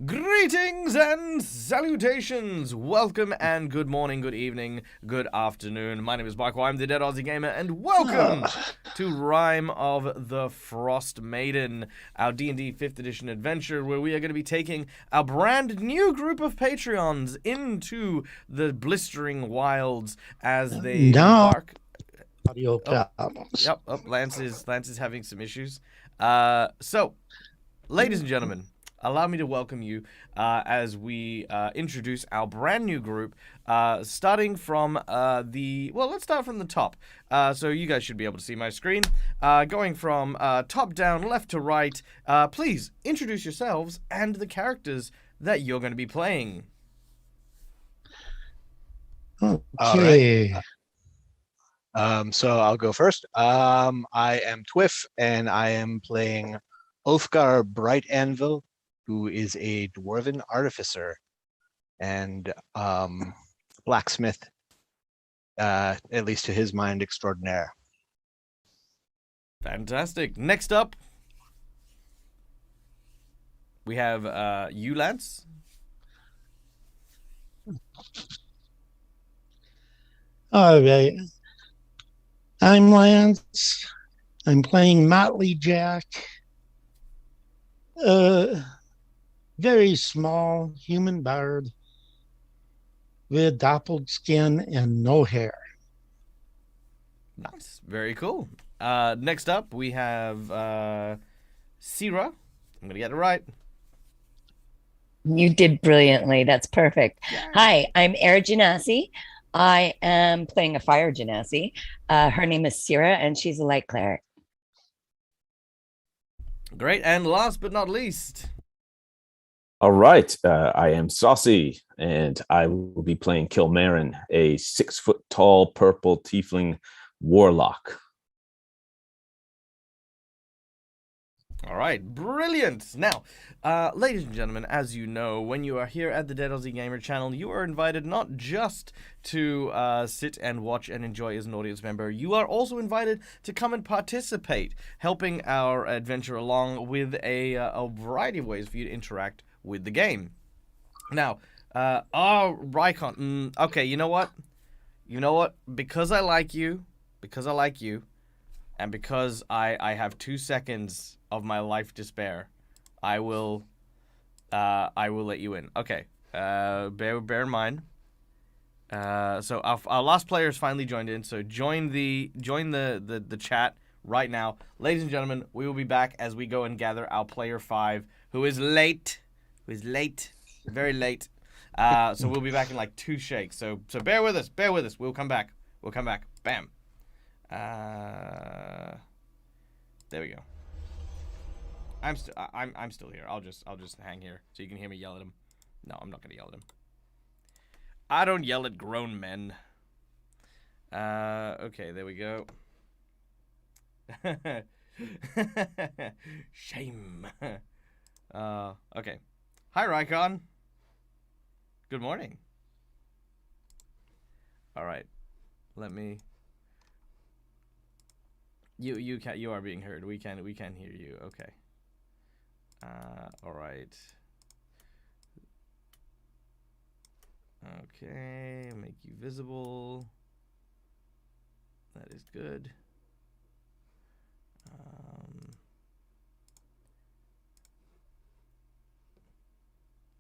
Greetings and salutations! Welcome and good morning, good evening, good afternoon. My name is Michael, I'm the Dead Aussie Gamer, and welcome to Rime of the Frostmaiden, our D&D 5th edition adventure where we are going to be taking a brand new group of Patreons into the blistering wilds as they No embark. audio Oh, problems. yep, Lance is having some issues. So, ladies and gentlemen, allow me to welcome you as we introduce our brand new group, starting from let's start from the top. So you guys should be able to see my screen. Going from top down, left to right, please introduce yourselves and the characters that you're going to be playing. All right. Okay. So I'll go first. I am Twiff, and I am playing Ulfgar Bright Anvil, who is a dwarven artificer and blacksmith, at least to his mind, extraordinaire. Fantastic. Next up, we have you, Lance. All right. I'm Lance. I'm playing Motley Jack. Very small human bard with dappled skin and no hair. Nice. Very cool. Next up, we have Sira. I'm going to get it right. You did brilliantly. That's perfect. Yeah. Hi, I'm Era Genasi. I am playing a fire genasi. Her name is Sira, and she's a light cleric. Great. And last but not least, All right, I am Saucy, and I will be playing Kilmarin, a 6-foot-tall purple tiefling warlock. all right, brilliant. Now, ladies and gentlemen, as you know, when you are here at the Dead Aussie Gamer channel, you are invited not just to sit and watch and enjoy as an audience member. You are also invited to come and participate, helping our adventure along with a variety of ways for you to interact with the game. Now, Rykon. Okay, you know what? Because I like you, and because I have 2 seconds of my life to spare, I will let you in. Okay. Bear in mind. So our last player has finally joined in. So join the chat right now, ladies and gentlemen. We will be back as we go and gather our player 5, who is late, very late. So we'll be back in like 2 shakes. So bear with us. We'll come back. Bam. There we go. I'm still here. I'll just hang here so you can hear me yell at him. No, I'm not gonna yell at him. I don't yell at grown men. Okay, there we go. Shame. Okay. Hi, Rykon. Good morning. All right. Let me. You are being heard. We can hear you. Okay. All right. Okay, make you visible. That is good.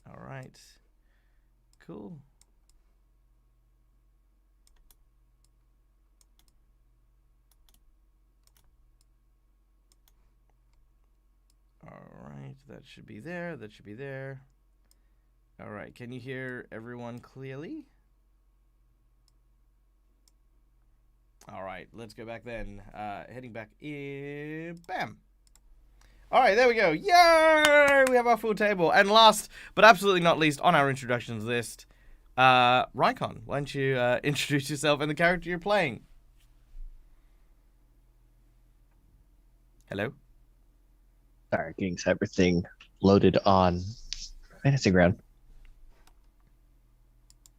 All right. Cool. All right, that should be there. All right, can you hear everyone clearly? All right, let's go back then. Heading back in. Bam. All right, there we go. Yay! We have our full table. And last, but absolutely not least, on our introductions list, Rykon, why don't you introduce yourself and the character you're playing? Hello? Sorry, getting everything loaded on Fantasy Ground.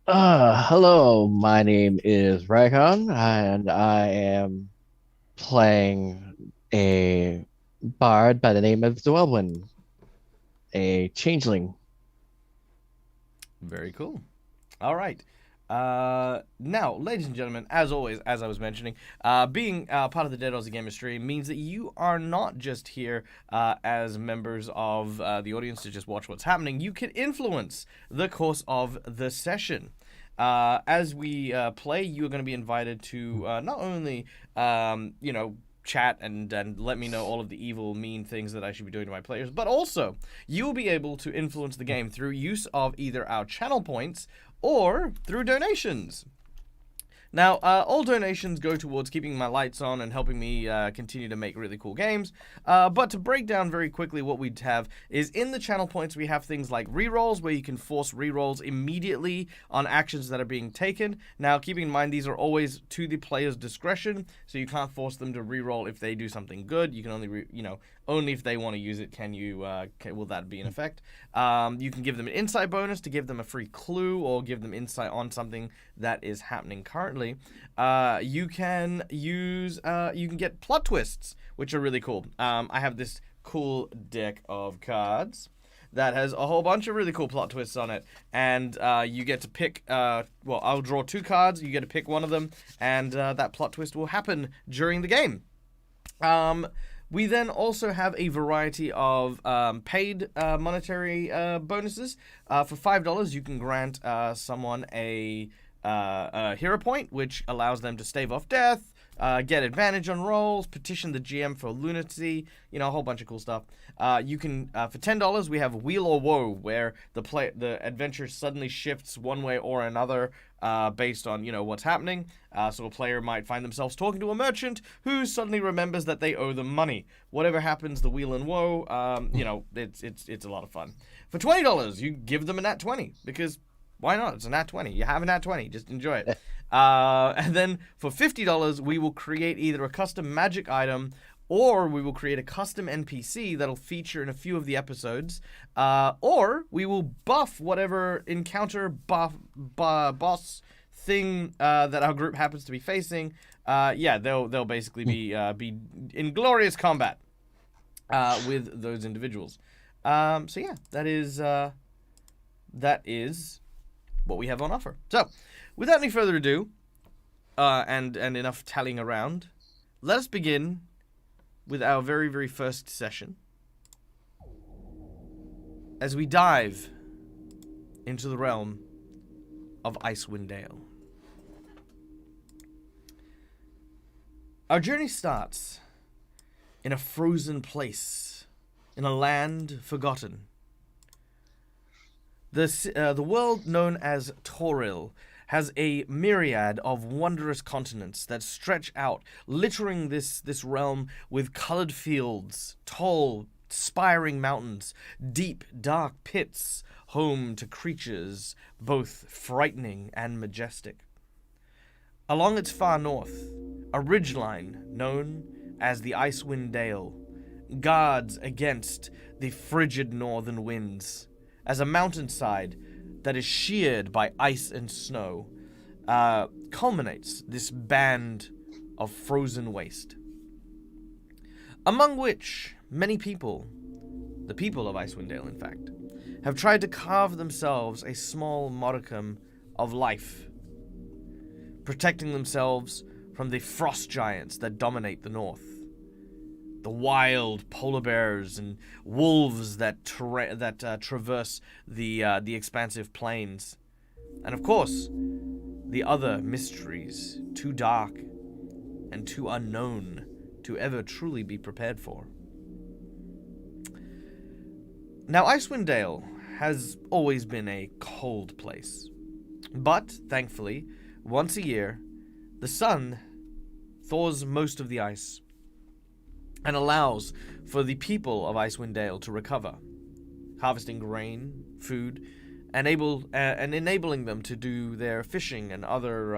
Hello, my name is Rykon, and I am playing a bard by the name of Zwelwyn, a changeling Very cool. All right. Now, ladies and gentlemen, as always, as I was mentioning, being part of the Dead Aussie Gamer stream means that you are not just here as members of the audience to just watch what's happening. You can influence the course of the session. As we play, you are going to be invited to not only, chat and let me know all of the evil, mean things that I should be doing to my players, but also you'll be able to influence the game through use of either our channel points or through donations. Now, all donations go towards keeping my lights on and helping me continue to make really cool games. But to break down very quickly what we'd have is in the channel points we have things like rerolls, where you can force rerolls immediately on actions that are being taken. Now, keeping in mind these are always to the player's discretion, so you can't force them to reroll if they do something good. You can only, only if they want to use it will that be in effect. You can give them an insight bonus to give them a free clue or give them insight on something that is happening currently. You can get plot twists, which are really cool. I have this cool deck of cards that has a whole bunch of really cool plot twists on it, and you get to pick. I'll draw 2 cards. You get to pick one of them, and that plot twist will happen during the game. We then also have a variety of paid monetary bonuses. For $5, you can grant someone a hero point, which allows them to stave off death, get advantage on rolls, petition the GM for lunacy, a whole bunch of cool stuff. You can, for $10, we have Wheel or Woe, where the adventure suddenly shifts one way or another based on, what's happening. So a player might find themselves talking to a merchant who suddenly remembers that they owe them money. Whatever happens, the Wheel and Woe, it's a lot of fun. For $20, you give them a nat 20, because why not? It's a nat 20. You have a nat 20. Just enjoy it. And then for $50, we will create either a custom magic item or we will create a custom NPC that'll feature in a few of the episodes. Or we will buff whatever encounter boss thing that our group happens to be facing. They'll basically be in glorious combat with those individuals. That is what we have on offer. So, without any further ado, and enough tallying around, let us begin with our very, very first session as we dive into the realm of Icewind Dale. Our journey starts in a frozen place, in a land forgotten. The world known as Toril has a myriad of wondrous continents that stretch out, littering this realm with colored fields, tall, spiring mountains, deep, dark pits, home to creatures both frightening and majestic. Along its far north, a ridgeline known as the Icewind Dale guards against the frigid northern winds, as a mountainside that is sheared by ice and snow culminates this band of frozen waste, among which many people, the people of Icewind Dale in fact, have tried to carve themselves a small modicum of life, protecting themselves from the frost giants that dominate the north. The wild polar bears and wolves that traverse the expansive plains, and of course, the other mysteries too dark and too unknown to ever truly be prepared for. Now, Icewind Dale has always been a cold place, but thankfully, once a year, the sun thaws most of the ice and allows for the people of Icewind Dale to recover, harvesting grain, food, and enabling them to do their fishing and other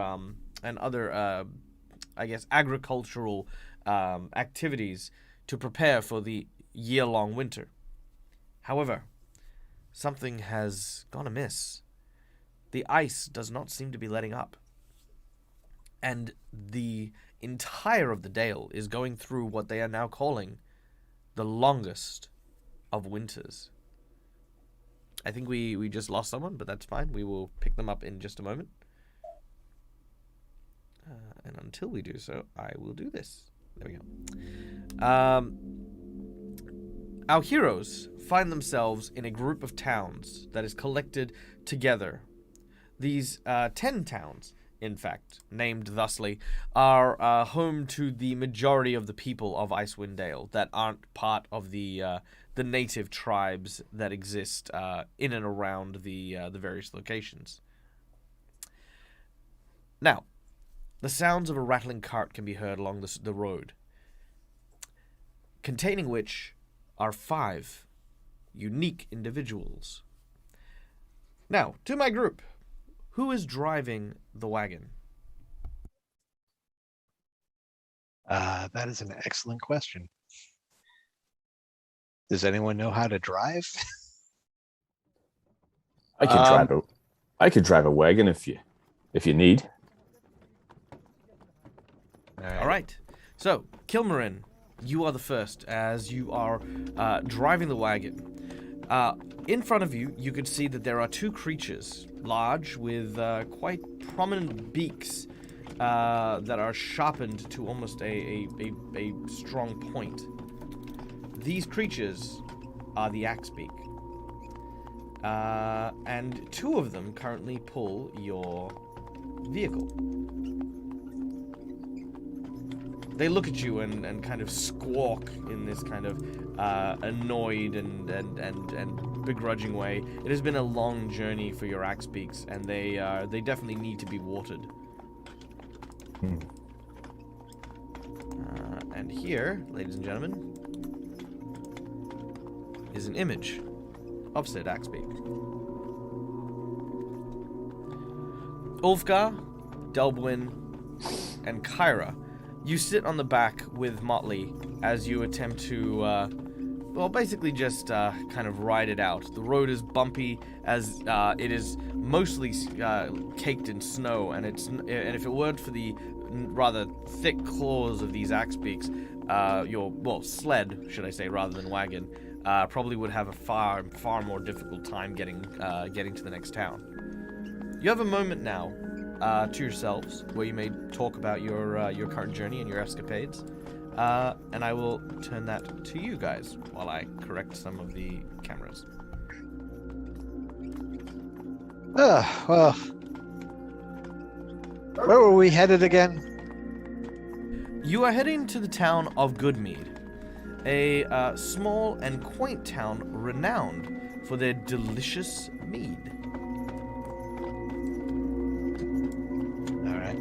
agricultural activities to prepare for the year-long winter. However, something has gone amiss. The ice does not seem to be letting up, and the entire of the Dale is going through what they are now calling the longest of winters. I think we just lost someone, but that's fine. We will pick them up in just a moment. And until we do so, I will do this. There we go. Our heroes find themselves in a group of towns that is collected together. These 10 towns, in fact, named thusly, are home to the majority of the people of Icewind Dale that aren't part of the native tribes that exist in and around the various locations. Now, the sounds of a rattling cart can be heard along the road, containing which are 5 unique individuals. Now, to my group, who is driving the wagon? That is an excellent question. Does anyone know how to drive? I could drive a wagon if you need. All right. So, Kilmarin, you are the first as you are driving the wagon. In front of you, you could see that there are 2 creatures, large with quite prominent beaks that are sharpened to almost a strong point. These creatures are the Axebeak. And 2 of them currently pull your vehicle. They look at you and kind of squawk in this kind of annoyed and begrudging way. It has been a long journey for your Axebeaks, and they definitely need to be watered. And here, ladies and gentlemen, is an image of said Axebeak. Ulfgar, Delbwyn, and Kyra, you sit on the back with Motley as you attempt to, basically just kind of ride it out. The road is bumpy as it is mostly caked in snow, and if it weren't for the rather thick claws of these Axebeaks, your sled, should I say, rather than wagon, probably would have a far more difficult time getting to the next town. You have a moment now to yourselves where you may talk about your current journey and your escapades, and I will turn that to you guys while I correct some of the cameras. Well, where were we headed again? You are heading to the town of Goodmead, a small and quaint town renowned for their delicious mead. All right.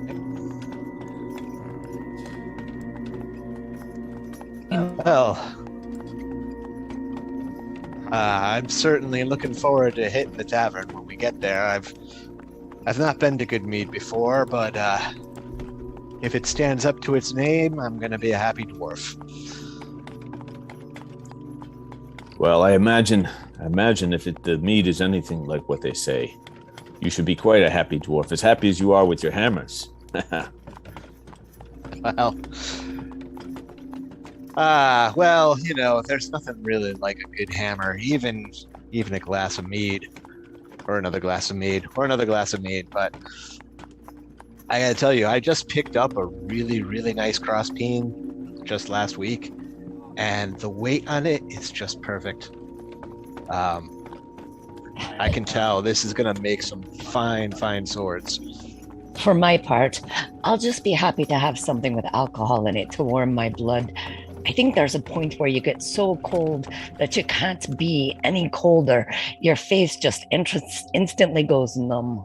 Well, I'm certainly looking forward to hitting the tavern when we get there. I've not been to Goodmead before, but if it stands up to its name, I'm gonna be a happy dwarf. Well, I imagine if the mead is anything like what they say, you should be quite a happy dwarf, as happy as you are with your hammers. Well, there's nothing really like a good hammer, even a glass of mead, or another glass of mead, but I gotta tell you, I just picked up a really, really nice cross peen just last week, and the weight on it is just perfect. I can tell this is gonna make some fine swords. For my part, I'll just be happy to have something with alcohol in it to warm my blood. I think there's a point where you get so cold that you can't be any colder. Your face just instantly goes numb.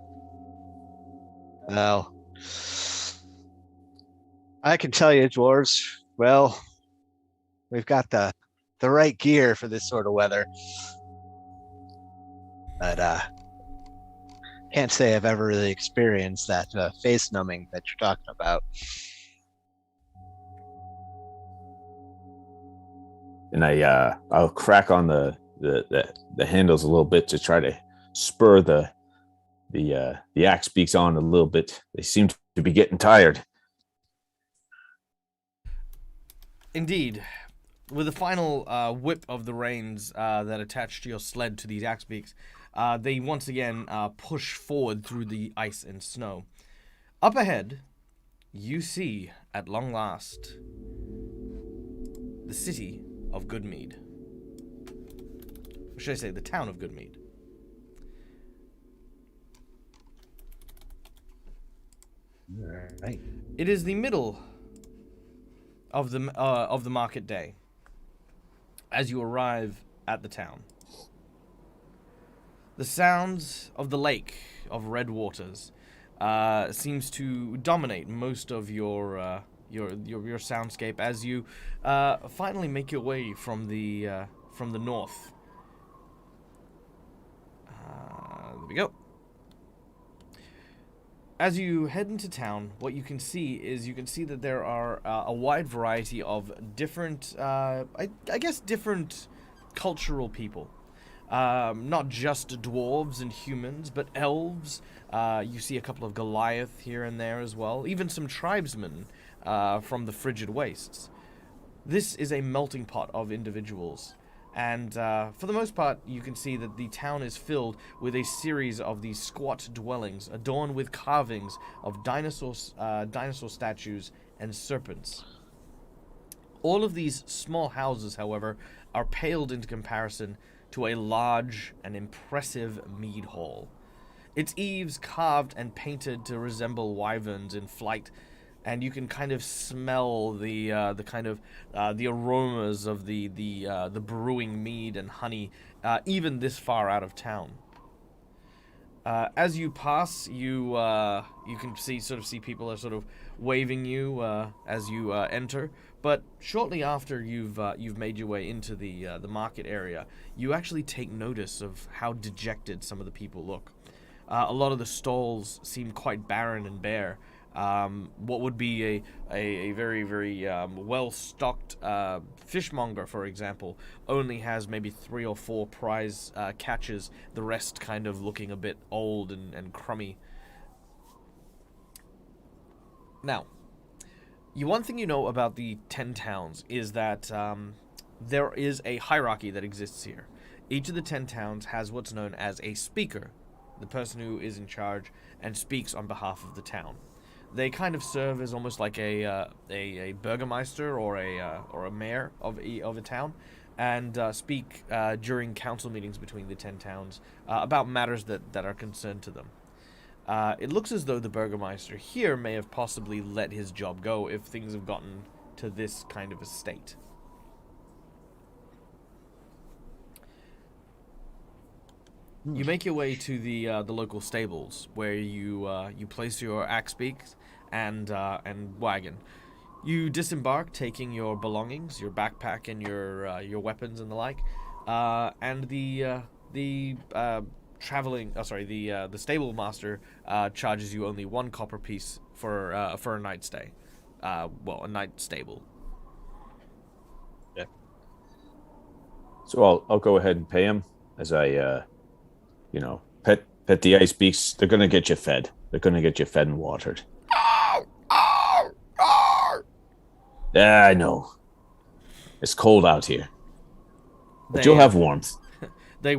Well, I can tell you, dwarves, well, we've got the right gear for this sort of weather. But can't say I've ever really experienced that face numbing that you're talking about. And I'll crack on the handles a little bit to try to spur the Axebeaks on a little bit. They seem to be getting tired. Indeed. with a final whip of the reins that attach to your sled to these axe beaks, they once again push forward through the ice and snow. Up ahead, you see, at long last, the city of Goodmead. Or should I say, the town of Goodmead. Right. It is the middle of the market day as you arrive at the town. The sounds of the lake of red waters seems to dominate most of your soundscape as you finally make your way from the north. There we go. As you head into town, what you can see that there are a wide variety of different, I guess, different cultural people. Not just dwarves and humans, but elves. You see a couple of Goliath here and there as well. Even some tribesmen from the frigid wastes. This is a melting pot of individuals. And for the most part, you can see that the town is filled with a series of these squat dwellings adorned with carvings of dinosaur statues and serpents. All of these small houses, however, are paled into comparison to a large and impressive mead hall. Its eaves carved and painted to resemble wyverns in flight, and you can kind of smell the aromas of the brewing mead and honey, even this far out of town. As you pass, you can see people are sort of waving you as you enter. But shortly after you've made your way into the market area, you actually take notice of how dejected some of the people look. A lot of the stalls seem quite barren and bare. What would be a very, very well-stocked fishmonger, for example, only has maybe 3 or 4 prize catches, the rest kind of looking a bit old and crummy. Now, one thing you know about the 10 towns is that there is a hierarchy that exists here. Each of the 10 towns has what's known as a speaker, the person who is in charge and speaks on behalf of the town. They kind of serve as almost like a burgomeister or a mayor of a town, and speak during council meetings between the 10 towns about matters that are concerned to them. It looks as though the burgomeister here may have possibly let his job go if things have gotten to this kind of a state. You make your way to the local stables, where you place your axe beaks and wagon. You disembark, taking your belongings, your backpack, and your weapons and the like. And the stable master charges you only 1 copper piece for a night stay. A night stable. Yeah. So I'll go ahead and pay him as I pet the ice beaks. They're gonna get you fed. They're gonna get you fed and watered. Yeah, I know. It's cold out here, but you'll have warmth. They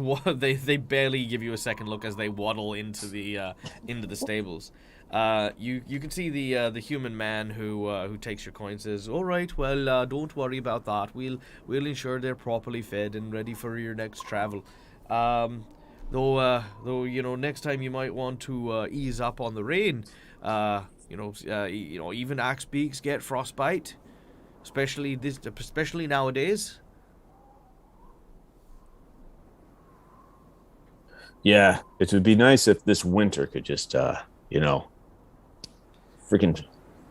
barely give you a second look as they waddle into the stables. You can see the human man who takes your coin says, "All right, well, don't worry about that. We'll ensure they're properly fed and ready for your next travel. Though next time you might want to ease up on the rain. Even axe beaks get frostbite, especially nowadays." Yeah, it would be nice if this winter could just, freaking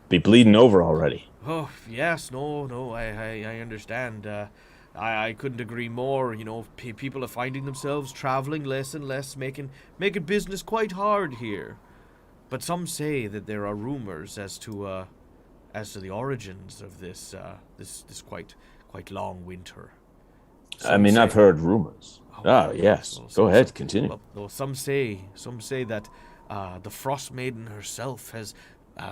be bleeding over already. Oh yes, no, I understand. I couldn't agree more. People are finding themselves traveling less and less, making business quite hard here. But some say that there are rumors as to the origins of this quite long winter. I've heard rumors. Yes. Go ahead, continue. Well, some say that the Frostmaiden herself has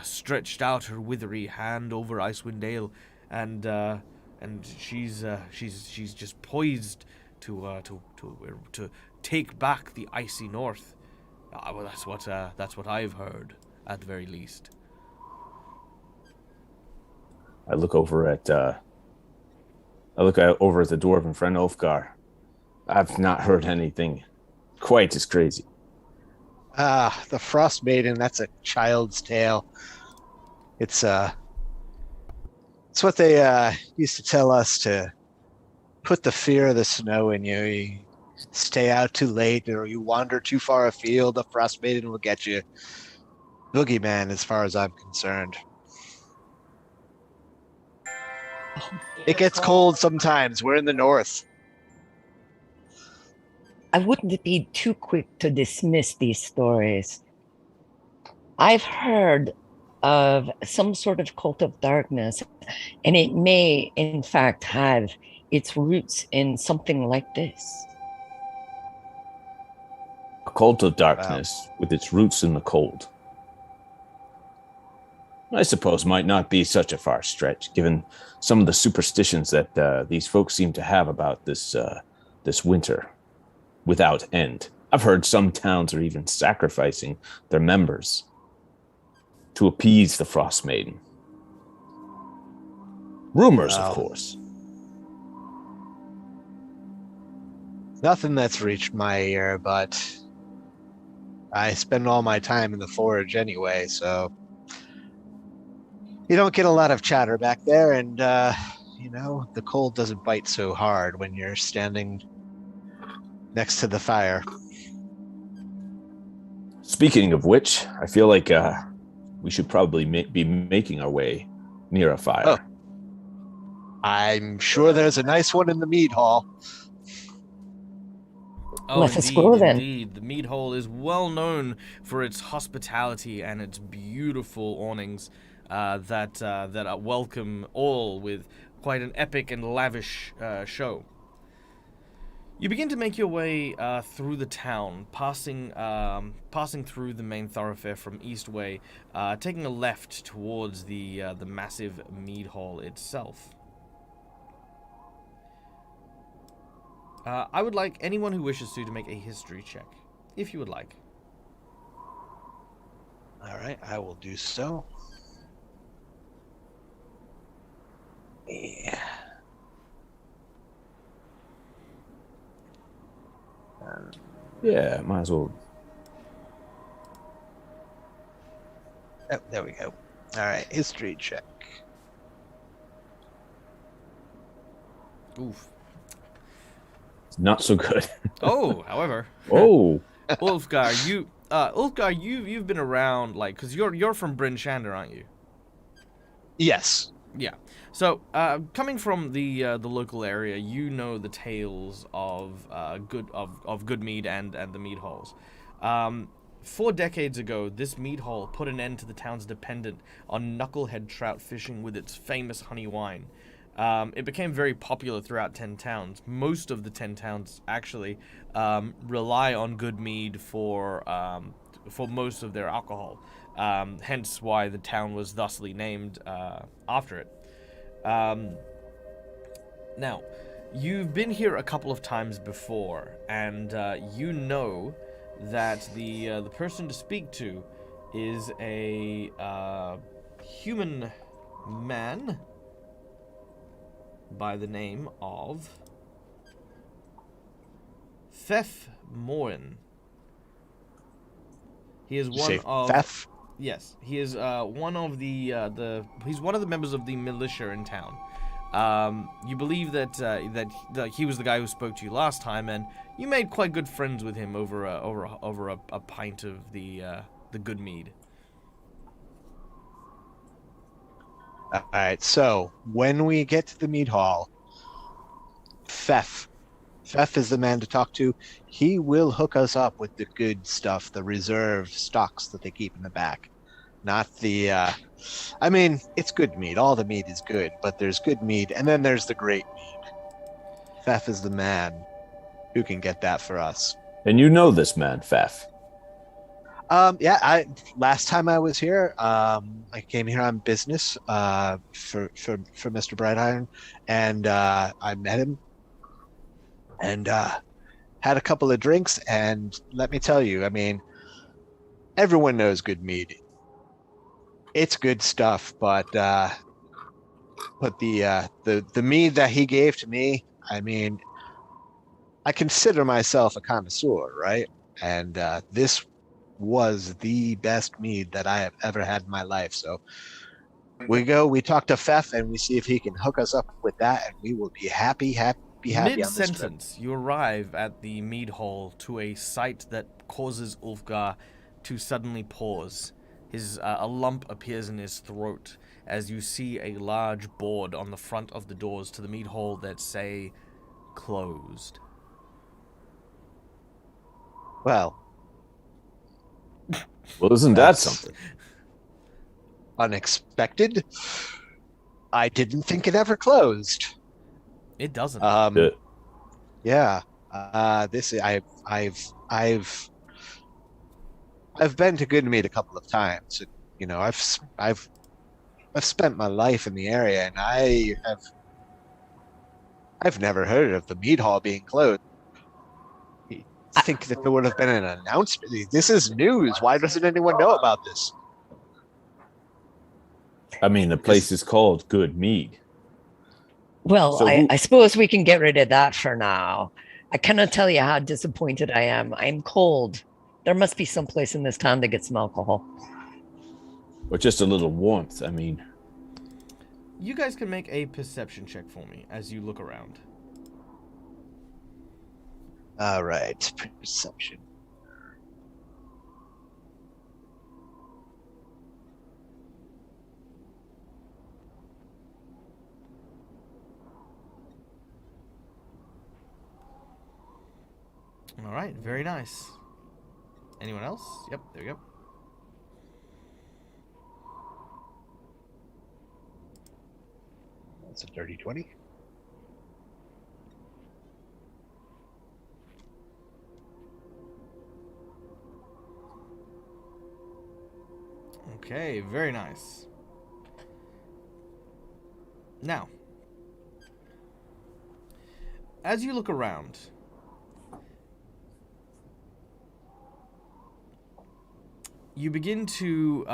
stretched out her withery hand over Icewind Dale, and and she's just poised to take back the icy north. Well, that's what I've heard, at the very least. I look over at the dwarven friend Ulfgar. I've not heard anything quite as crazy. The Frostmaiden, that's a child's tale. It's what they used to tell us, to put the fear of the snow in you. You stay out too late or you wander too far afield, the Frostmaiden will get you. Boogeyman, as far as I'm concerned. It gets cold sometimes. We're in the north. I wouldn't be too quick to dismiss these stories. I've heard of some sort of cult of darkness, and it may, in fact, have its roots in something like this. A cult of darkness with its roots in the cold. I suppose might not be such a far stretch, given some of the superstitions that these folks seem to have about this winter without end. I've heard some towns are even sacrificing their members to appease the Frostmaiden. Rumors, of course. Nothing that's reached my ear, but I spend all my time in the forge anyway, so you don't get a lot of chatter back there, and the cold doesn't bite so hard when you're standing next to the fire. Speaking of which, I feel like we should probably be making our way near a fire. Oh. I'm sure there's a nice one in the mead hall. Oh, Let us go then. indeed. The mead hall is well known for its hospitality and its beautiful awnings that welcome all with quite an epic and lavish show. You begin to make your way through the town, passing through the main thoroughfare from East Way, taking a left towards the massive mead hall itself. I would like anyone who wishes to make a history check, if you would like. All right, I will do so. Yeah. Yeah, might as well. Oh, there we go. All right, history check. Oof. Not so good. Oh, however. Oh. Ulfgar, you've been around, because you're from Bryn Shander, aren't you? Yes. Yeah. So, coming from the local area, you know the tales of Goodmead and the mead halls. 4 decades ago, this mead hall put an end to the town's dependence on knucklehead trout fishing with its famous honey wine. It became very popular throughout 10 towns. Most of the 10 towns actually rely on Goodmead for most of their alcohol. Hence why the town was thusly named after it. Now, you've been here a couple of times before, and you know that the person to speak to is a human man by the name of Thef Morin. He is one of Thef? Yes, he is one of he's one of the members of the militia in town. You believe that he was the guy who spoke to you last time, and you made quite good friends with him over a pint of the good mead. All right, so when we get to the mead hall, Thef is the man to talk to. He will hook us up with the good stuff, the reserve stocks that they keep in the back. Not the, I mean, it's good mead. All the mead is good, but there's good mead, and then there's the great mead. Thef is the man who can get that for us. And you know this man, Faf. Yeah, I last time I was here, I came here on business for Mr. Brightiron, and I met him and had a couple of drinks, and let me tell you, I mean, everyone knows good mead. It's good stuff, but the mead that he gave to me, I mean, I consider myself a connoisseur, right? And this was the best mead that I have ever had in my life. So we talk to Fef, and we see if he can hook us up with that, and we will be happy on this trip. Mid-sentence, you arrive at the mead hall to a sight that causes Ulfgar to suddenly pause. A lump appears in his throat as you see a large board on the front of the doors to the mead hall that say closed. Well, Well, isn't that that's something? unexpected. I didn't think it ever closed. It doesn't. Uh, Yeah. This I've been to Goodmead a couple of times. You know, I've spent my life in the area, and I've never heard of the mead hall being closed. I think that there would have been an announcement. This is news. Why doesn't anyone know about this? I mean, the place is called Good Mead. Well, So who- I suppose we can get rid of that for now. I cannot tell you how disappointed I am. I'm cold. There must be some place in this town to get some alcohol. Or just a little warmth. I mean, You guys can make a perception check for me as you look around. All right, perception. All right, very nice. Anyone else? Yep, there we go. That's a dirty 20. Okay, very nice. Now, as you look around, you begin to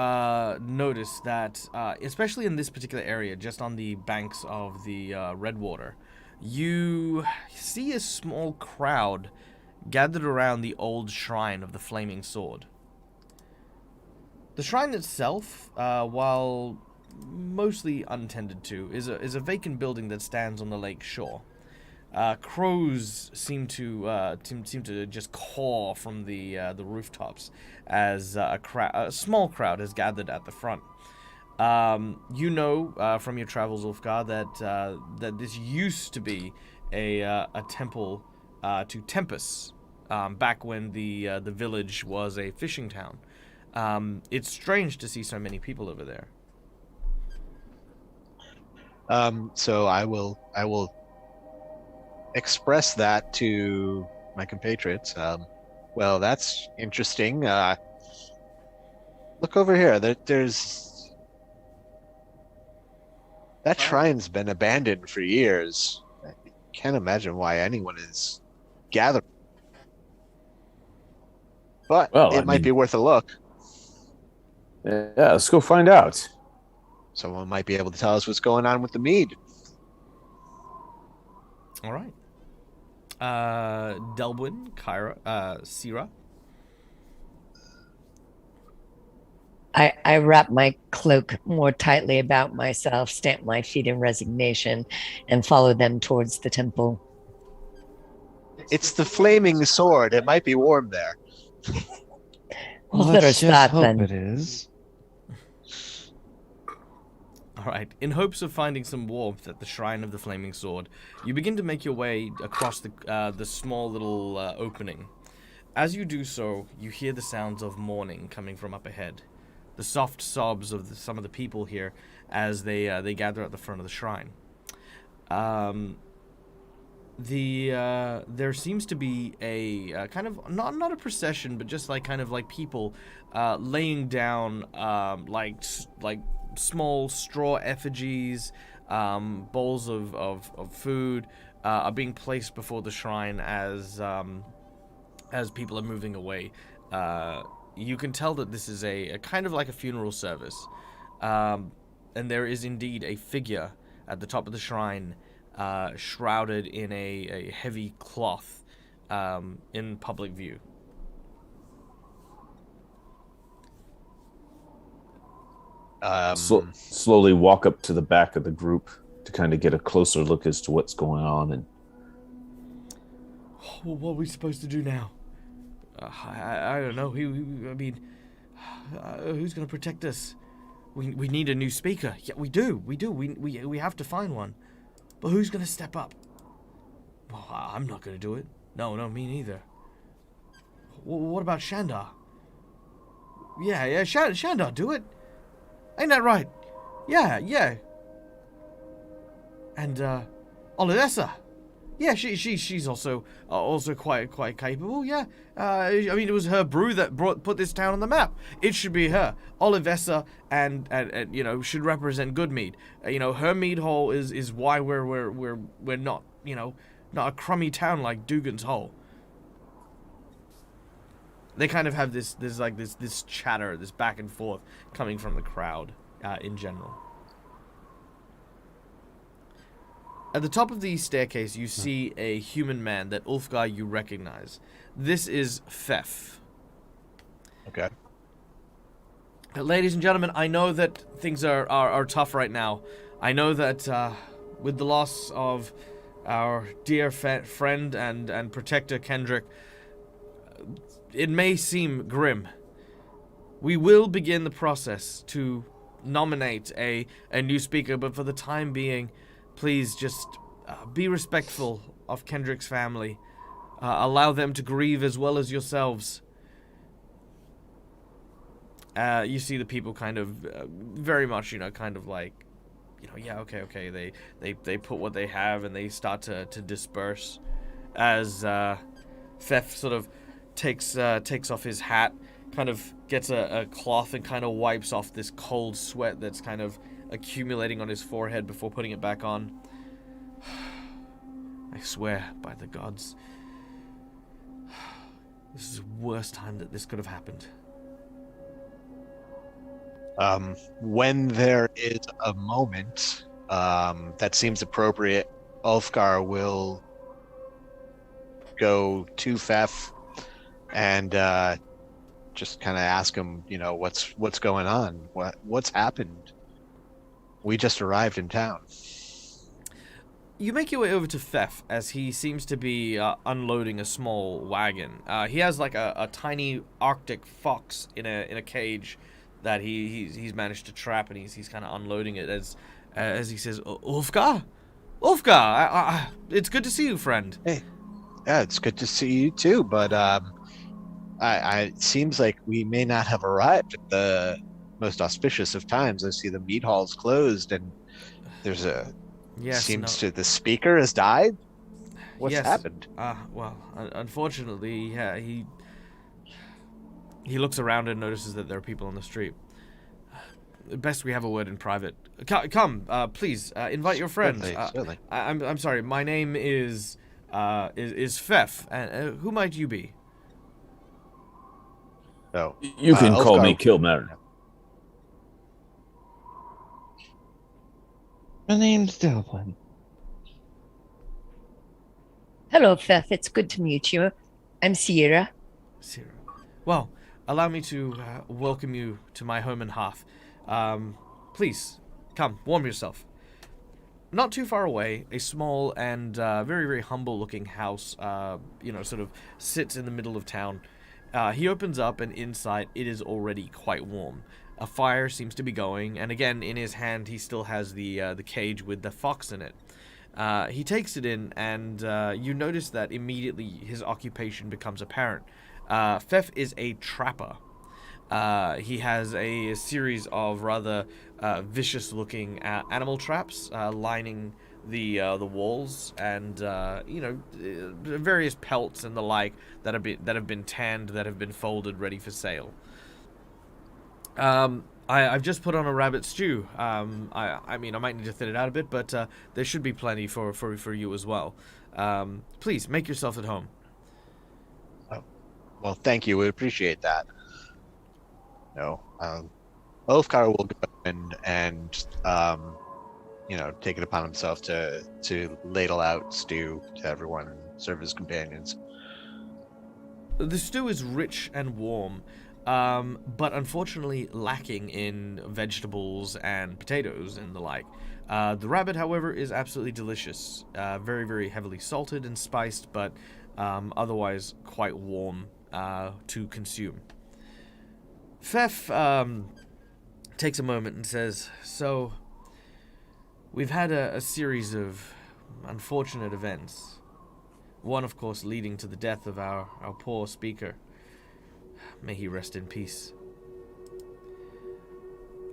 notice that, especially in this particular area, just on the banks of the Redwater, you see a small crowd gathered around the old shrine of the Flaming Sword. The shrine itself, while mostly untended to, is a vacant building that stands on the lake shore. Crows seem to just caw from the rooftops as a small crowd has gathered at the front. You know from your travels, Ulfgar, that this used to be a temple to Tempest back when the village was a fishing town. It's strange to see so many people over there. So I will express that to my compatriots. Well, that's interesting. Look over here. There's that shrine's been abandoned for years. I can't imagine why anyone is gathering. But Well, it might be worth a look. yeah, let's go find out. Someone might be able to tell us what's going on with the mead. All right. Delwyn, Kyra, Sira. I wrap my cloak more tightly about myself, stamp my feet in resignation, and follow them towards the temple. It's the flaming sword. It might be warm there. Well, Let's there's just that hope then. it is. All right. In hopes of finding some warmth at the Shrine of the Flaming Sword, you begin to make your way across the small little opening. As you do so, you hear the sounds of mourning coming from up ahead. The soft sobs of some of the people here as they gather at the front of the shrine. there seems to be a kind of not a procession, but just like kind of like people laying down like small straw effigies, bowls of food are being placed before the shrine as people are moving away. You can tell that this is a kind of like a funeral service, and there is indeed a figure at the top of the shrine, shrouded in a heavy cloth, in public view. Slowly walk up to the back of the group to kind of get a closer look as to what's going on. And Well, what are we supposed to do now? I don't know. I mean, who's going to protect us? We need a new speaker. Yeah, we do. We have to find one. But who's going to step up? Well, I'm not going to do it. No, me neither. What about Shandar? Yeah, Shandar, do it. Ain't that right? Yeah. And Olivessa. Yeah, she's also quite capable. Yeah, I mean it was her brew that put this town on the map. It should be her. Olivessa and should represent Goodmead. Her mead hole is why we're not not a crummy town like Dugan's Hole. They kind of have this chatter, this back and forth coming from the crowd in general. At the top of the staircase, you see a human man that Ulfgar you recognize. This is Fef. Okay. Ladies and gentlemen, I know that things are tough right now. I know that with the loss of our dear friend and protector Kendrick, it may seem grim. We will begin the process to nominate a new speaker, but for the time being, please just be respectful of Kendrick's family. Allow them to grieve as well as yourselves. You see the people kind of very much, kind of like, yeah, okay. They put what they have and they start to disperse as Fef sort of takes off his hat, kind of gets a cloth and kind of wipes off this cold sweat that's kind of accumulating on his forehead before putting it back on. I swear by the gods, this is the worst time that this could have happened. When there is a moment that seems appropriate, Ulfgar will go to Fef and just kind of ask him, what's going on, what's happened. We just arrived in town. You make your way over to Fef as he seems to be unloading a small wagon. He has like a tiny Arctic fox in a cage that he's managed to trap, and he's kind of unloading it as he says, Ulfgar, it's good to see you, friend. Hey, yeah, it's good to see you too. But it seems like we may not have arrived at the most auspicious of times. I see the meat hall's closed, and there's a the speaker has died. What's happened? Well, unfortunately, yeah, he looks around and notices that there are people on the street. Best we have a word in private. Come, please, invite your friend. Certainly. I'm sorry. My name is Fef. And who might you be? Oh, you can call me Kilmer. My name's Delvin. Hello, Fef. It's good to meet you. I'm Sierra. Well, allow me to welcome you to my home and hearth. Please, come, warm yourself. Not too far away, a small and very, very humble-looking house, sort of sits in the middle of town. He opens up, and inside it is already quite warm. A fire seems to be going, and again, in his hand, he still has the cage with the fox in it. He takes it in, and you notice that immediately his occupation becomes apparent. Fef is a trapper. He has a series of rather vicious-looking animal traps lining the walls and various pelts and the like that have been tanned, that have been folded, ready for sale. I've just put on a rabbit stew. I mean, I might need to thin it out a bit, but there should be plenty for you as well. Please make yourself at home. Well, thank you. We appreciate that. Ulfgar will go and take it upon himself to ladle out stew to everyone and serve his companions. The stew is rich and warm, but unfortunately lacking in vegetables and potatoes and the like. The rabbit, however, is absolutely delicious. Very, very heavily salted and spiced, but otherwise quite warm to consume. Fef takes a moment and says, "So, we've had a series of unfortunate events. One, of course, leading to the death of our poor speaker. May he rest in peace.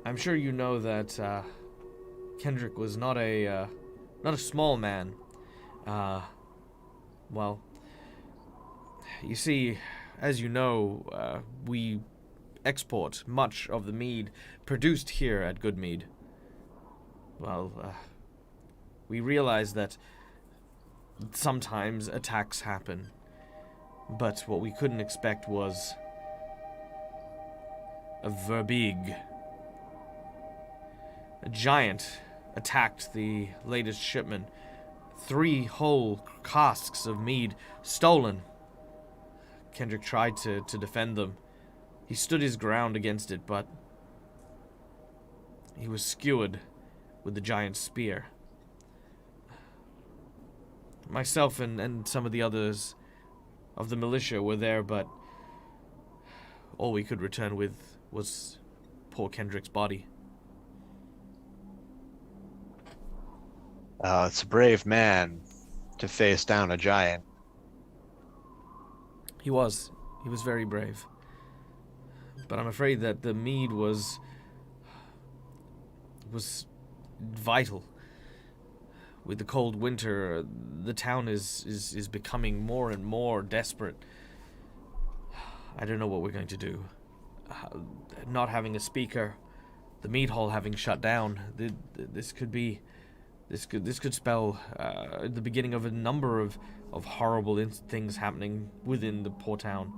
I'm sure you know that Kendrick was not a small man. Well, you see, as you know, we export much of the mead produced here at Goodmead. Well, we realize that sometimes attacks happen, but what we couldn't expect was a verbig. A giant attacked the latest shipment. 3 whole casks of mead stolen. Kendrick tried to defend them. He stood his ground against it, but he was skewered with the giant's spear. Myself and some of the others of the militia were there, but all we could return with was poor Kendrick's body." It's a brave man to face down a giant. He was very brave. But I'm afraid that the mead was vital. With the cold winter, the town is becoming more and more desperate. I don't know what we're going to do. Not having a speaker, the mead hall having shut down, this could spell the beginning of a number of horrible things happening within the poor town.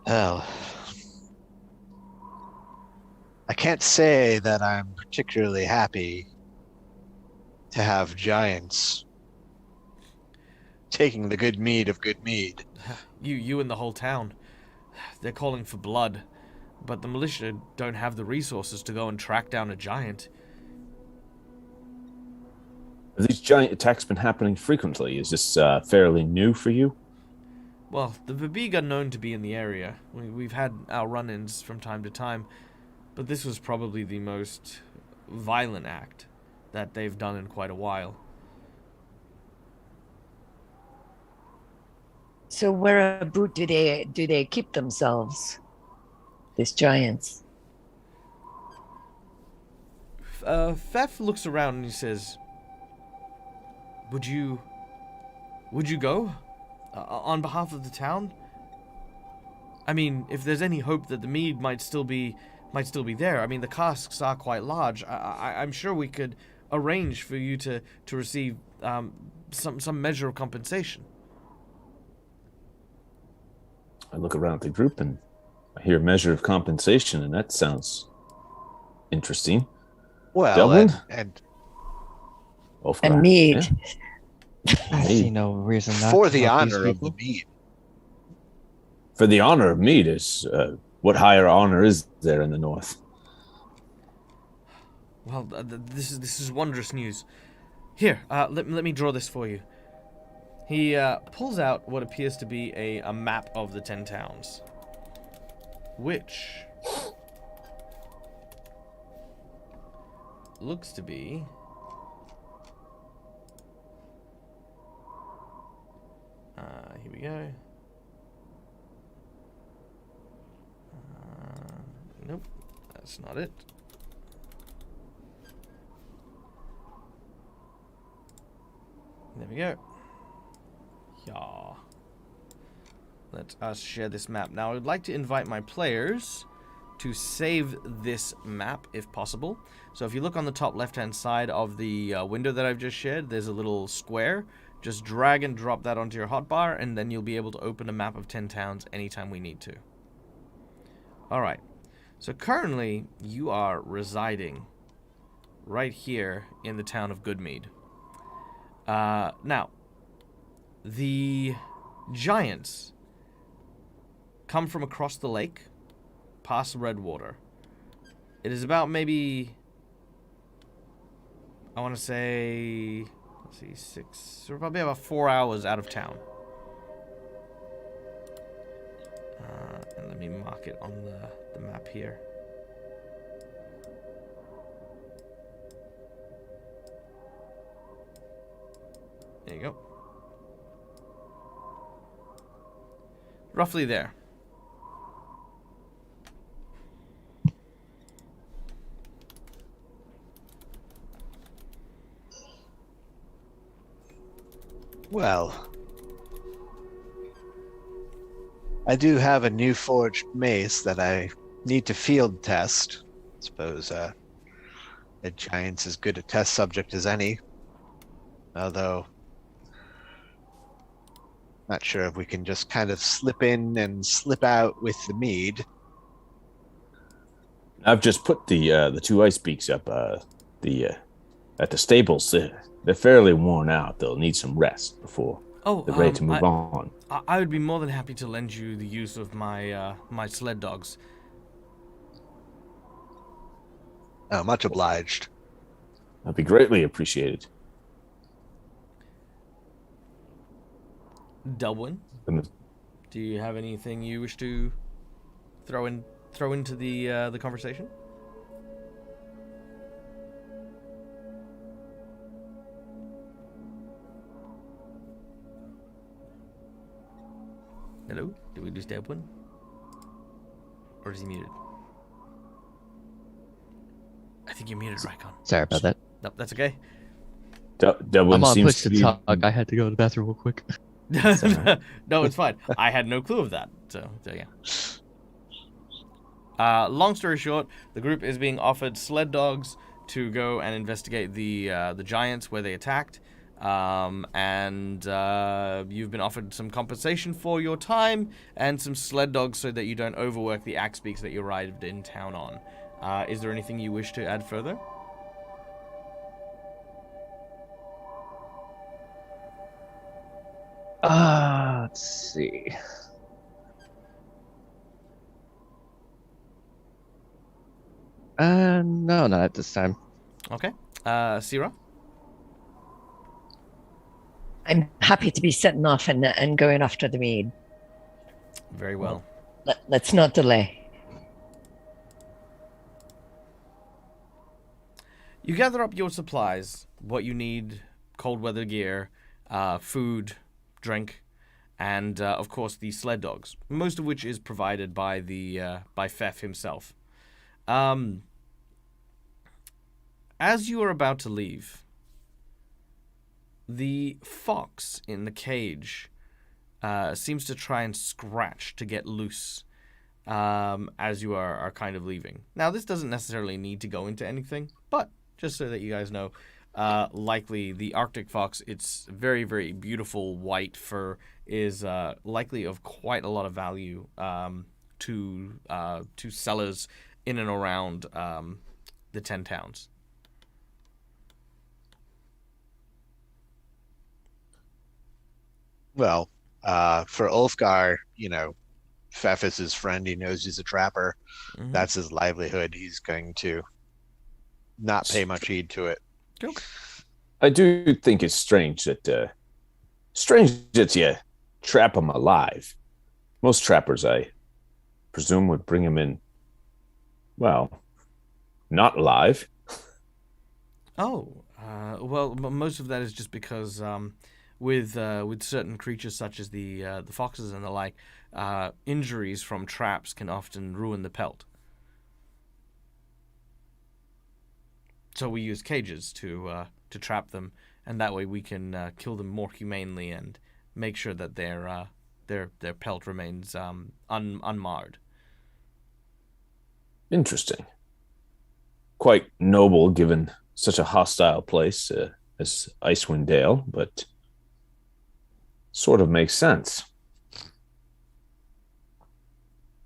Well, I can't say that I'm particularly happy to have giants taking the good mead of good mead. You and the whole town. They're calling for blood, but the militia don't have the resources to go and track down a giant. Have these giant attacks been happening frequently? Is this fairly new for you? Well, the Verbig are known to be in the area. We've had our run-ins from time to time, but this was probably the most violent act that they've done in quite a while. So where about do they keep themselves? These giants. Fef looks around and he says, Would you go? On behalf of the town? I mean, if there's any hope that the mead might still be there. I mean, the casks are quite large. I'm sure we could arrange for you to receive some measure of compensation. I look around at the group and I hear measure of compensation, and that sounds interesting. Well, Dublin? and And mead. Yeah. I see no reason not for to the help these honor of the people. mead. For the honor of mead is what higher honor is there in the north? Well, this is wondrous news. Here, let me draw this for you. He pulls out what appears to be a map of the 10 towns, which looks to be here we go. Nope, that's not it. There we go. Yeah. Let us share this map. Now, I would like to invite my players to save this map, if possible. So if you look on the top left-hand side of the window that I've just shared, there's a little square. Just drag and drop that onto your hotbar, and then you'll be able to open a map of 10 towns anytime we need to. Alright. So currently, you are residing right here in the town of Goodmead. Now, the giants come from across the lake, past Redwater. It is about maybe, I want to say, let's see, 6, so we're probably about 4 hours out of town. And let me mark it on the map here. There you go. Roughly there. Well, I do have a new forged mace that I need to field test. Suppose a giant's as good a test subject as any. Although, not sure if we can just kind of slip in and slip out with the mead. I've just put the 2 ice beaks up at the stables. They're fairly worn out. They'll need some rest before they're ready to move on. I would be more than happy to lend you the use of my my sled dogs. Oh, much obliged. That'd be greatly appreciated. Delwyn, do you have anything you wish to throw into the conversation? Hello? Did we lose Delwyn? Or is he muted? I think you're muted, Rykon. Sorry about that. Nope, that's okay. Delwyn I'm on seems push to to be... talk. I had to go to the bathroom real quick. No, it's fine. I had no clue of that. So yeah. Long story short, the group is being offered sled dogs to go and investigate the giants where they attacked. And you've been offered some compensation for your time and some sled dogs so that you don't overwork the axe beaks that you arrived in town on. Is there anything you wish to add further? Let's see. No, not at this time. Okay. Sierra? I'm happy to be setting off and going after the mead. Very well. Let's not delay. You gather up your supplies, what you need, cold weather gear, food, drink, and of course the sled dogs, most of which is provided by by Fef himself. As you are about to leave, the fox in the cage seems to try and scratch to get loose as you are kind of leaving. Now, this doesn't necessarily need to go into anything, but just so that you guys know, likely the Arctic fox, its very, very beautiful white fur is likely of quite a lot of value to sellers in and around the 10 towns. Well, for Ulfgar, Fef is his friend. He knows he's a trapper. Mm-hmm. That's his livelihood. He's going to not pay much heed to it. Cool. I do think it's strange that you trap them alive. Most trappers, I presume, would bring them in, well, not alive. Oh, well, most of that is just because with certain creatures such as the foxes and the like, injuries from traps can often ruin the pelt. So we use cages to trap them and that way we can kill them more humanely and make sure that their pelt remains unmarred. Interesting. Quite noble, given such a hostile place as Icewind Dale, but sort of makes sense.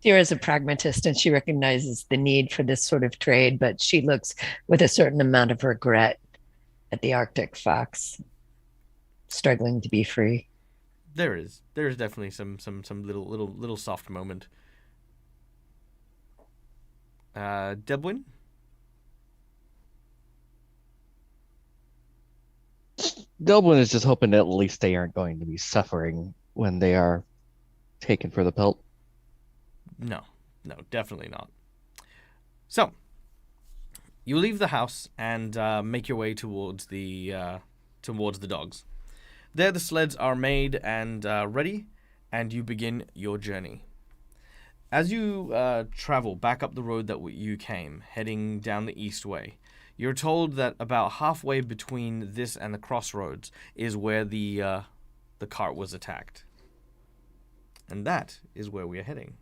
Tira is a pragmatist and she recognizes the need for this sort of trade, but she looks with a certain amount of regret at the Arctic fox struggling to be free. There is definitely some little soft moment. Debwin? Dublin is just hoping that at least they aren't going to be suffering when they are taken for the pelt. No, definitely not. So, you leave the house and make your way towards the dogs. There, the sleds are made and ready, and you begin your journey. As you travel back up the road that you came, heading down the east way, you're told that about halfway between this and the crossroads is where the cart was attacked. And that is where we are heading.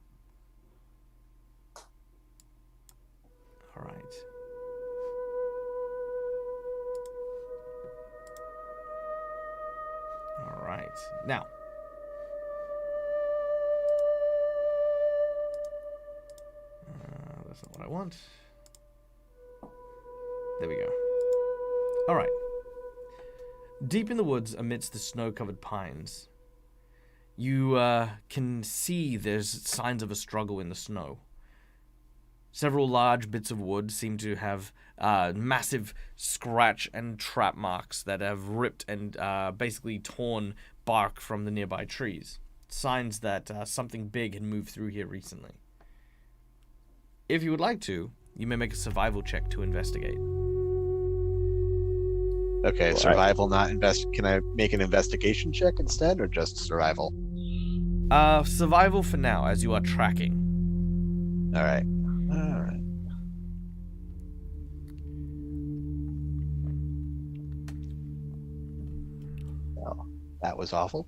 All right. All right. Now, that's not what I want. There we go. All right. Deep in the woods, amidst the snow-covered pines, you can see there's signs of a struggle in the snow. Several large bits of wood seem to have massive scratch and trap marks that have ripped and basically torn bark from the nearby trees. Signs that something big had moved through here recently. If you would like to, you may make a survival check to investigate. Okay, Right. survival, not invest. Can I make an investigation check instead, or just survival? Survival for now, as you are tracking. All right. All right. Well, that was awful.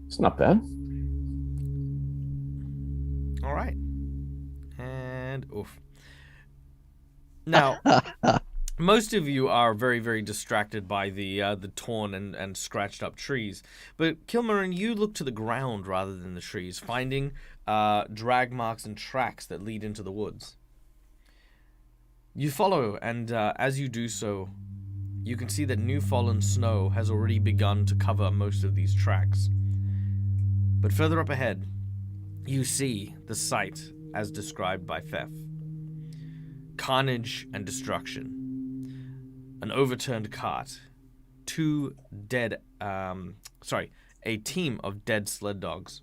It's not bad. All right. And oof. Now, most of you are very, very distracted by the torn and scratched up trees. But Kilmarin, you look to the ground rather than the trees, finding drag marks and tracks that lead into the woods. You follow, and as you do so, you can see that new fallen snow has already begun to cover most of these tracks. But further up ahead, you see the sight as described by Fef. Carnage and destruction. An overturned cart. A team of dead sled dogs.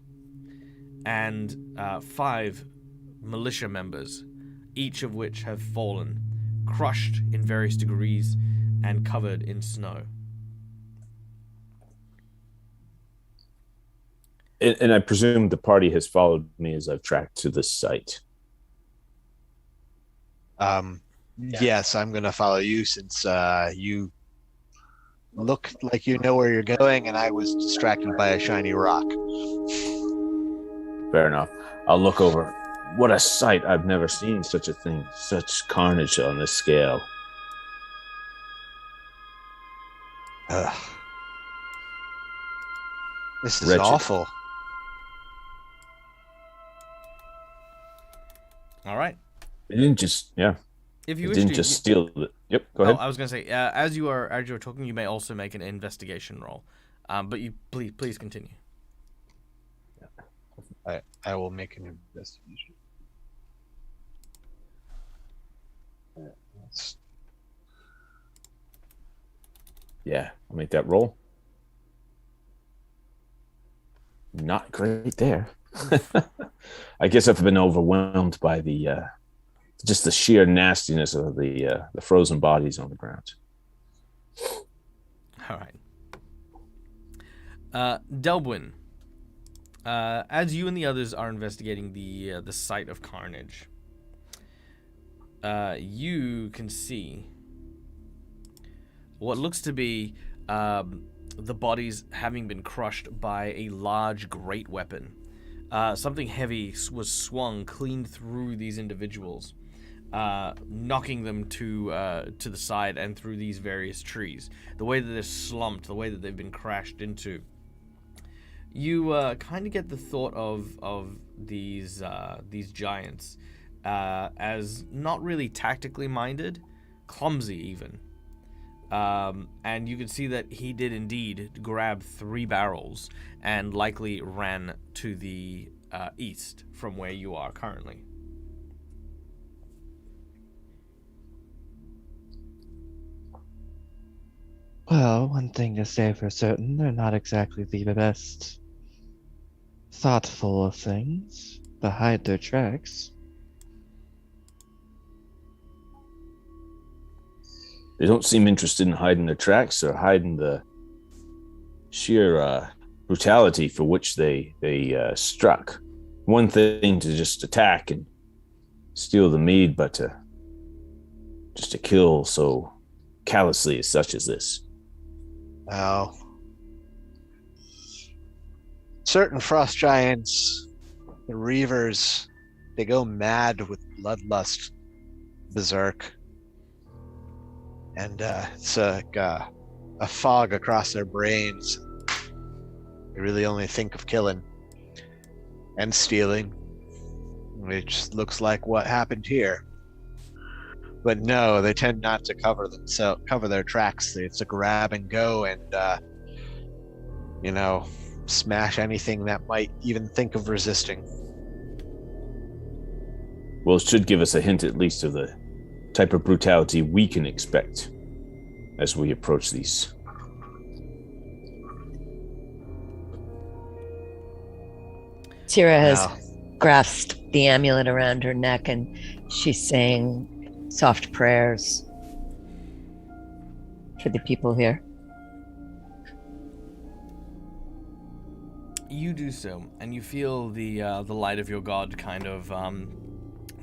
And 5 militia members, each of which have fallen, crushed in various degrees and covered in snow. And I presume the party has followed me as I've tracked to this site. Yes, I'm gonna follow you since you look like you know where you're going, and I was distracted by a shiny rock. Fair enough. I'll look over. What a sight. I've never seen such a thing. Such carnage on this scale. Ugh. This is Wretched. awful. All right. It didn't just, If you it wish didn't to, just steal the... Yep, go ahead. I was going to say, as you are talking, you may also make an investigation roll. But you please continue. I will make an investigation. Yeah, I'll make that roll. Not great there. I guess I've been overwhelmed by the just the sheer nastiness of the frozen bodies on the ground. All right. Delwyn, as you and the others are investigating the site of carnage, you can see what looks to be the bodies having been crushed by a large great weapon. Something heavy was swung clean through these individuals, knocking them to the side and through these various trees. The way that they're slumped, the way that they've been crashed into. You kind of get the thought of these giants as not really tactically minded, clumsy even. And you can see that he did indeed grab 3 barrels and likely ran to the east from where you are currently. Well, one thing to say for certain, they're not exactly the best thoughtful of things to hide their tracks. They don't seem interested in hiding their tracks or hiding the sheer brutality for which they struck. One thing to just attack and steal the mead, but to kill so callously as such as this. Well, certain frost giants, the Reavers, they go mad with bloodlust, berserk. And it's like a fog across their brains. They really only think of killing and stealing, which looks like what happened here. But no, they tend not to cover their tracks. It's a grab and go, and smash anything that might even think of resisting. Well, it should give us a hint at least of the type of brutality we can expect as we approach these. Tira has grasped the amulet around her neck and she's saying soft prayers for the people here. You do so, and you feel the light of your god kind of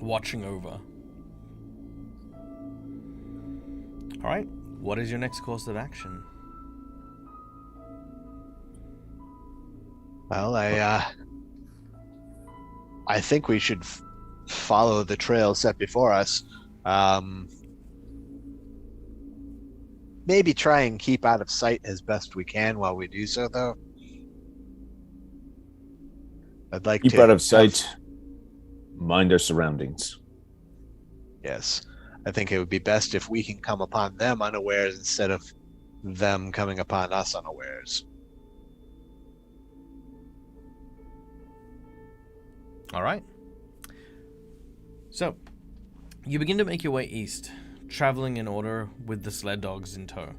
watching over. All right, what is your next course of action? Well, I think we should follow the trail set before us. Maybe try and keep out of sight as best we can while we do so, though. I'd like keep to out of sight. Mind our surroundings. Yes. I think it would be best if we can come upon them unawares instead of them coming upon us unawares. All right. So, you begin to make your way east, traveling in order with the sled dogs in tow.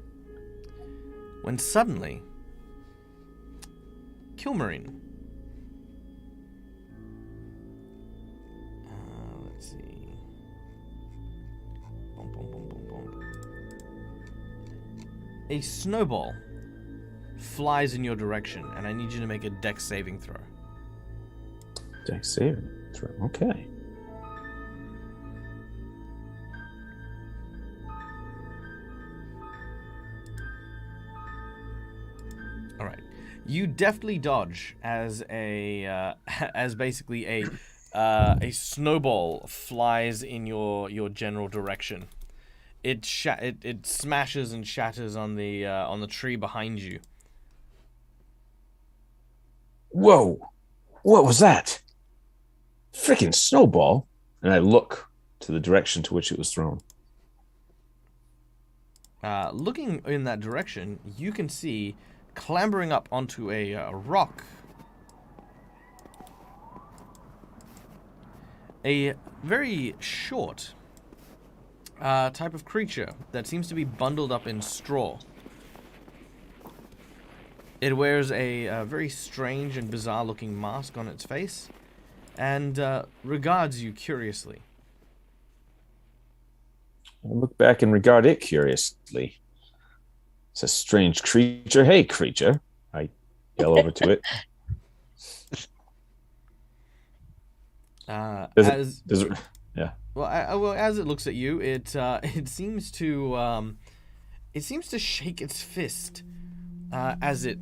When suddenly, Kilmarine. Let's see. Boom, boom, boom, boom, boom. A snowball flies in your direction, and I need you to make a dex saving throw. Dex saving throw. Okay. All right. You deftly dodge as basically a snowball flies in your general direction. It smashes and shatters on the tree behind you. Whoa! What was that? Freaking snowball! And I look to the direction to which it was thrown. Looking in that direction, you can see clambering up onto a rock. A very short type of creature that seems to be bundled up in straw. It wears a very strange and bizarre looking mask on its face and regards you curiously. I look back and regard it curiously. It's a strange creature. Hey, creature. I yell over to it. Does it, yeah. Well, as it looks at you, it seems to it seems to shake its fist as it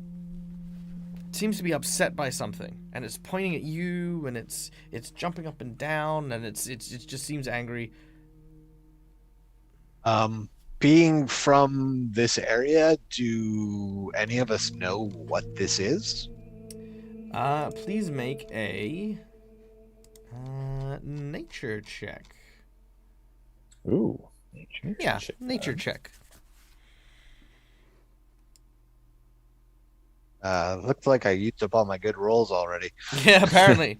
seems to be upset by something, and it's pointing at you, and it's jumping up and down, and it just seems angry. Being from this area, do any of us know what this is? Please make a nature check. Ooh. Yeah, nature check. Looks like I used up all my good rolls already. Yeah, apparently.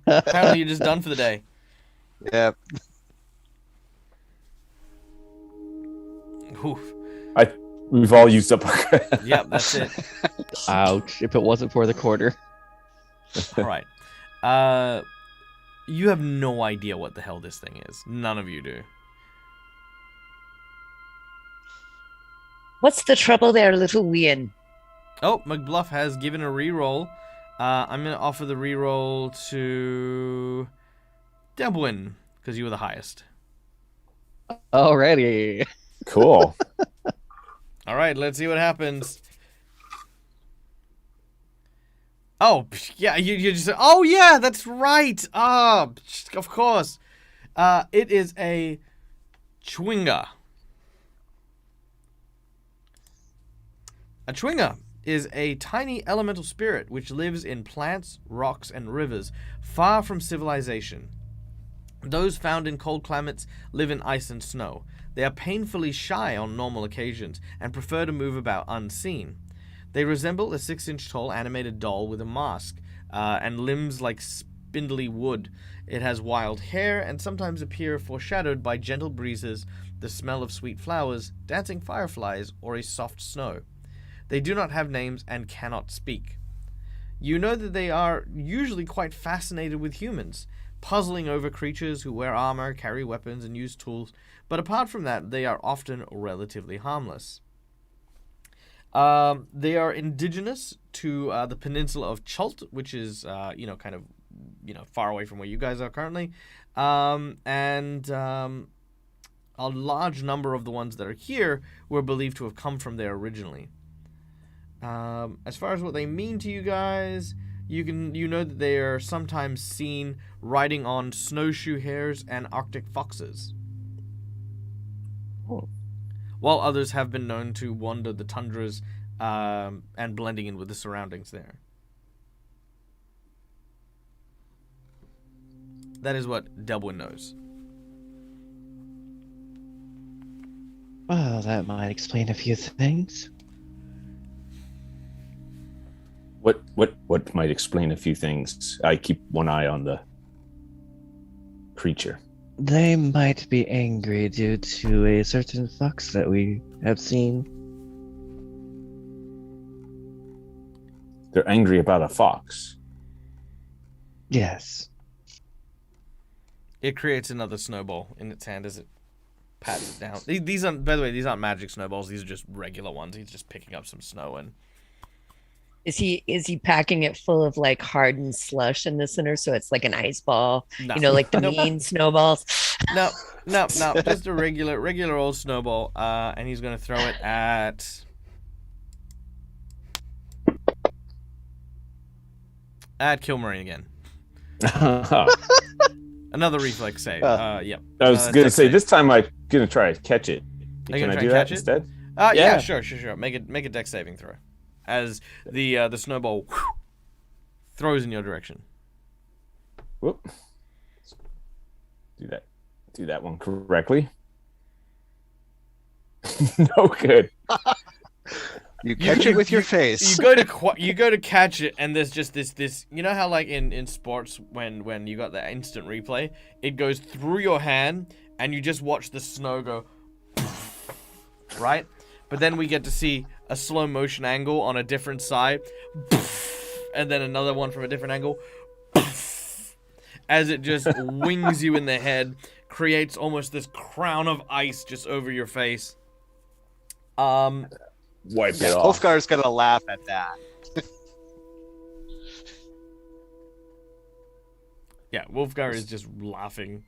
Apparently you're just done for the day. Yeah. Oof. We've all used up our. Yep, that's it. Ouch! If it wasn't for the quarter. All right. You have no idea what the hell this thing is. None of you do. What's the trouble there, little wean? Oh, McBluff has given a reroll. I'm going to offer the reroll to Debwin, because you were the highest. Alrighty. Cool. All right, let's see what happens. Oh, yeah, you just... Oh, yeah, that's right. Of course. It is a Chwinga. A Chwinga is a tiny elemental spirit which lives in plants, rocks, and rivers, far from civilization. Those found in cold climates live in ice and snow. They are painfully shy on normal occasions and prefer to move about unseen. They resemble a 6-inch tall animated doll with a mask and limbs like spindly wood. It has wild hair and sometimes appear foreshadowed by gentle breezes, the smell of sweet flowers, dancing fireflies, or a soft snow. They do not have names and cannot speak. You know that they are usually quite fascinated with humans, puzzling over creatures who wear armor, carry weapons, and use tools, but apart from that, they are often relatively harmless. They are indigenous to the peninsula of Chult, which is, kind of, far away from where you guys are currently, and a large number of the ones that are here were believed to have come from there originally. As far as what they mean to you guys, you know that they are sometimes seen riding on snowshoe hares and Arctic foxes. Oh. While others have been known to wander the tundras and blending in with the surroundings there. That is what Delwyn knows. Well, that might explain a few things. What might explain a few things? I keep one eye on the creature. They might be angry due to a certain fox that we have seen. They're angry about a fox. Yes. It creates another snowball in its hand as it pats it down. These aren't, by the way, these aren't magic snowballs. These are just regular ones. He's just picking up some snow and. Is he packing it full of like hardened slush in the center so it's like an ice ball? No. Like the Nope. mean snowballs. No, just a regular old snowball, and he's gonna throw it at Kilmarine again. Another reflex save. Yep. I was gonna say this time I'm gonna try to catch it. Are you Can gonna I try do and that catch it? instead? Yeah, sure. Make a dex saving throw, as the snowball throws in your direction. Whoop. Do that one correctly. No good. You catch it with your face. You go to catch it, and there's just this. You know how like in sports when you got the instant replay, it goes through your hand, and you just watch the snow go, right? But then we get to see a slow motion angle on a different side, and then another one from a different angle, as it just wings you in the head, creates almost this crown of ice just over your face. Wipe it off. Ulfgar's gonna laugh at that. Yeah, Wolfgar is just laughing.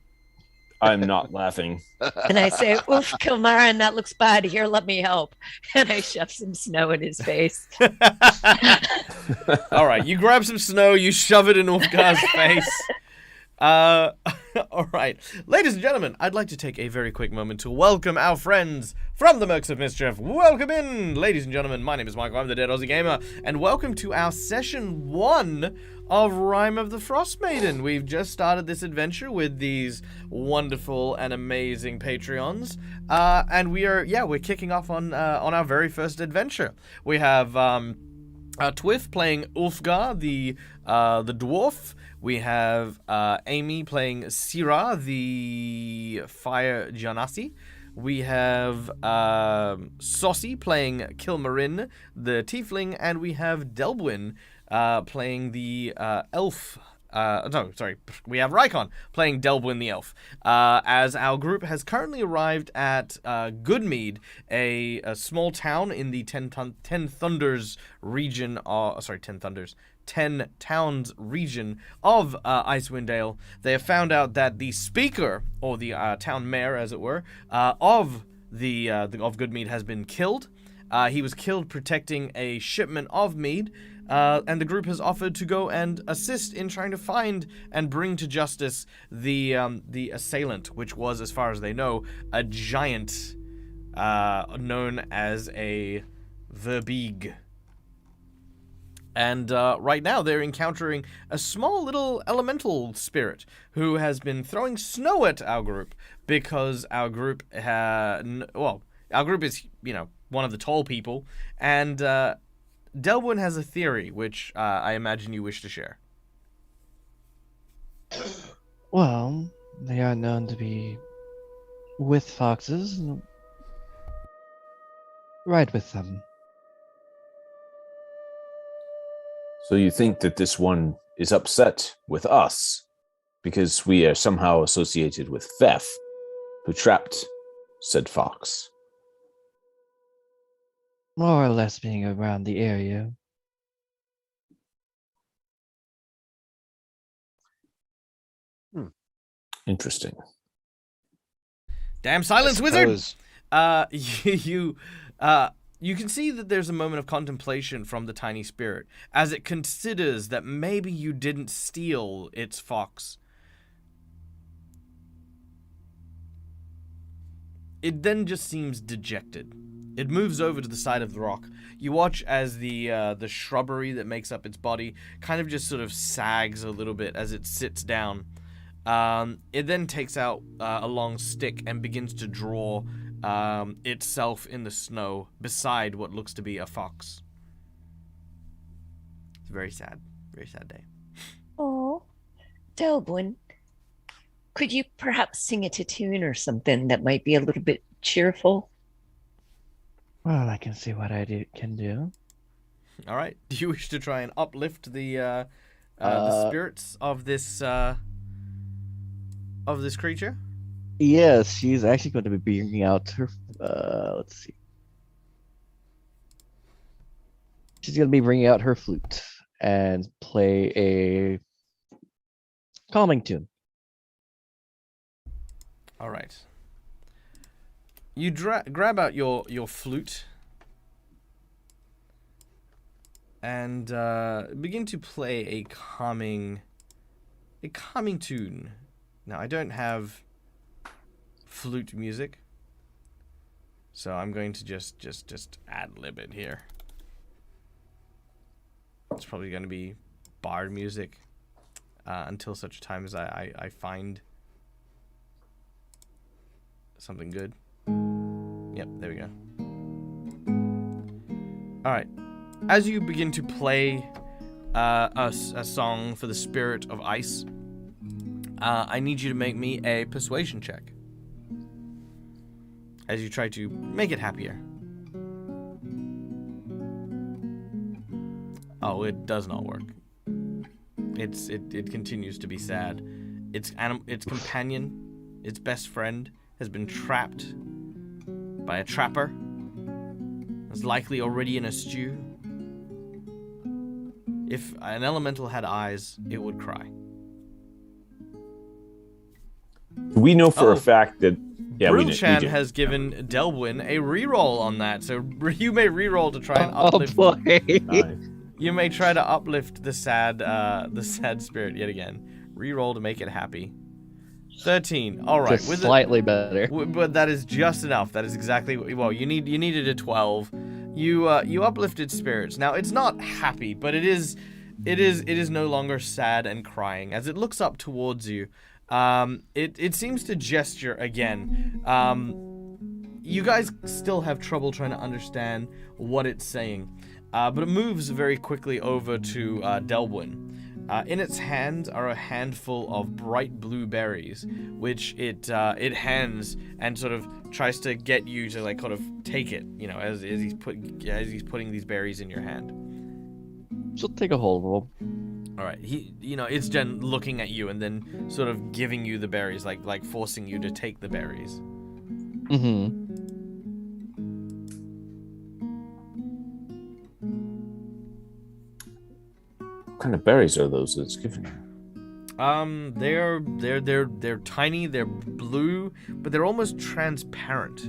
I'm not laughing. And I say, oof, Kilmarin, that looks bad. Here, let me help. And I shove some snow in his face. All right, you grab some snow, you shove it in Ulfgar's face. All right. Ladies and gentlemen, I'd like to take a very quick moment to welcome our friends from the Mercs of Mischief. Welcome in, ladies and gentlemen. My name is Michael, I'm the Dead Aussie Gamer, and welcome to our Session 1 of Rime of the Frostmaiden. We've just started this adventure with these wonderful and amazing Patreons, and we're kicking off on our very first adventure. We have Twiff playing Ulfgar, the dwarf. We have Amy playing Sira, the fire Janasi. We have Saucy playing Kilmarin, the tiefling, and we have Delbwyn playing the elf. We have Rykon playing Delbwyn the elf. As our group has currently arrived at Goodmead, a small town in the Ten Thunders region. Ten Towns region of Icewind Dale. They have found out that the speaker, or the town mayor, as it were, of Goodmead has been killed. He was killed protecting a shipment of mead, and the group has offered to go and assist in trying to find and bring to justice the assailant, which was, as far as they know, a giant known as a Verbeeg. And right now they're encountering a small little elemental spirit who has been throwing snow at our group because our group is, one of the tall people, and Delbwyn has a theory which I imagine you wish to share. Well, they are known to be with foxes. Ride with them. So you think that this one is upset with us because we are somehow associated with Veth, who trapped said fox? More or less being around the area. Interesting. Damn silence, wizard! Suppose- You can see that there's a moment of contemplation from the tiny spirit as it considers that maybe you didn't steal its fox. It then just seems dejected. It moves over to the side of the rock. You watch as the shrubbery that makes up its body kind of just sort of sags a little bit as it sits down. It then takes out a long stick and begins to draw itself in the snow beside what looks to be a fox. It's a very sad day. Oh, Delbwyn, could you perhaps sing it a tune or something that might be a little bit cheerful? Well, I can see what I can do. All right. Do you wish to try and uplift the spirits of this creature? Yes, she's actually going to be bringing out her. Let's see. She's going to be bringing out her flute and play a calming tune. All right. You grab out your flute and begin to play a calming tune. Now, I don't have flute music, so I'm going to just ad-lib it here. It's probably going to be bard music until such time as I find something good. Yep, there we go. Alright. As you begin to play a song for the spirit of ice, I need you to make me a persuasion check. As you try to make it happier. Oh, it does not work. It continues to be sad. Its companion, its best friend, has been trapped by a trapper. Is likely already in a stew. If an elemental had eyes, it would cry. Do we know for Oh. a fact that Brulchan do. has given Delwyn a reroll on that, so you may reroll to try and Oh uplift. boy. You may try to uplift the sad spirit yet again. Reroll to make it happy. 13. All right, Just slightly better. but that is just enough. That is exactly well. You needed a 12. You uplifted spirits. Now it's not happy, but it is no longer sad and crying as it looks up towards you. It seems to gesture again. You guys still have trouble trying to understand what it's saying, but it moves very quickly over to Delwyn. In its hands are a handful of bright blue berries, which it hands and sort of tries to get you to like kind of take it, you know, as he's putting these berries in your hand. She'll take a hold of them. All right, it's Jen looking at you and then sort of giving you the berries, like forcing you to take the berries. Mm-hmm. What kind of berries are those that's giving you? They're tiny, they're blue, but they're almost transparent.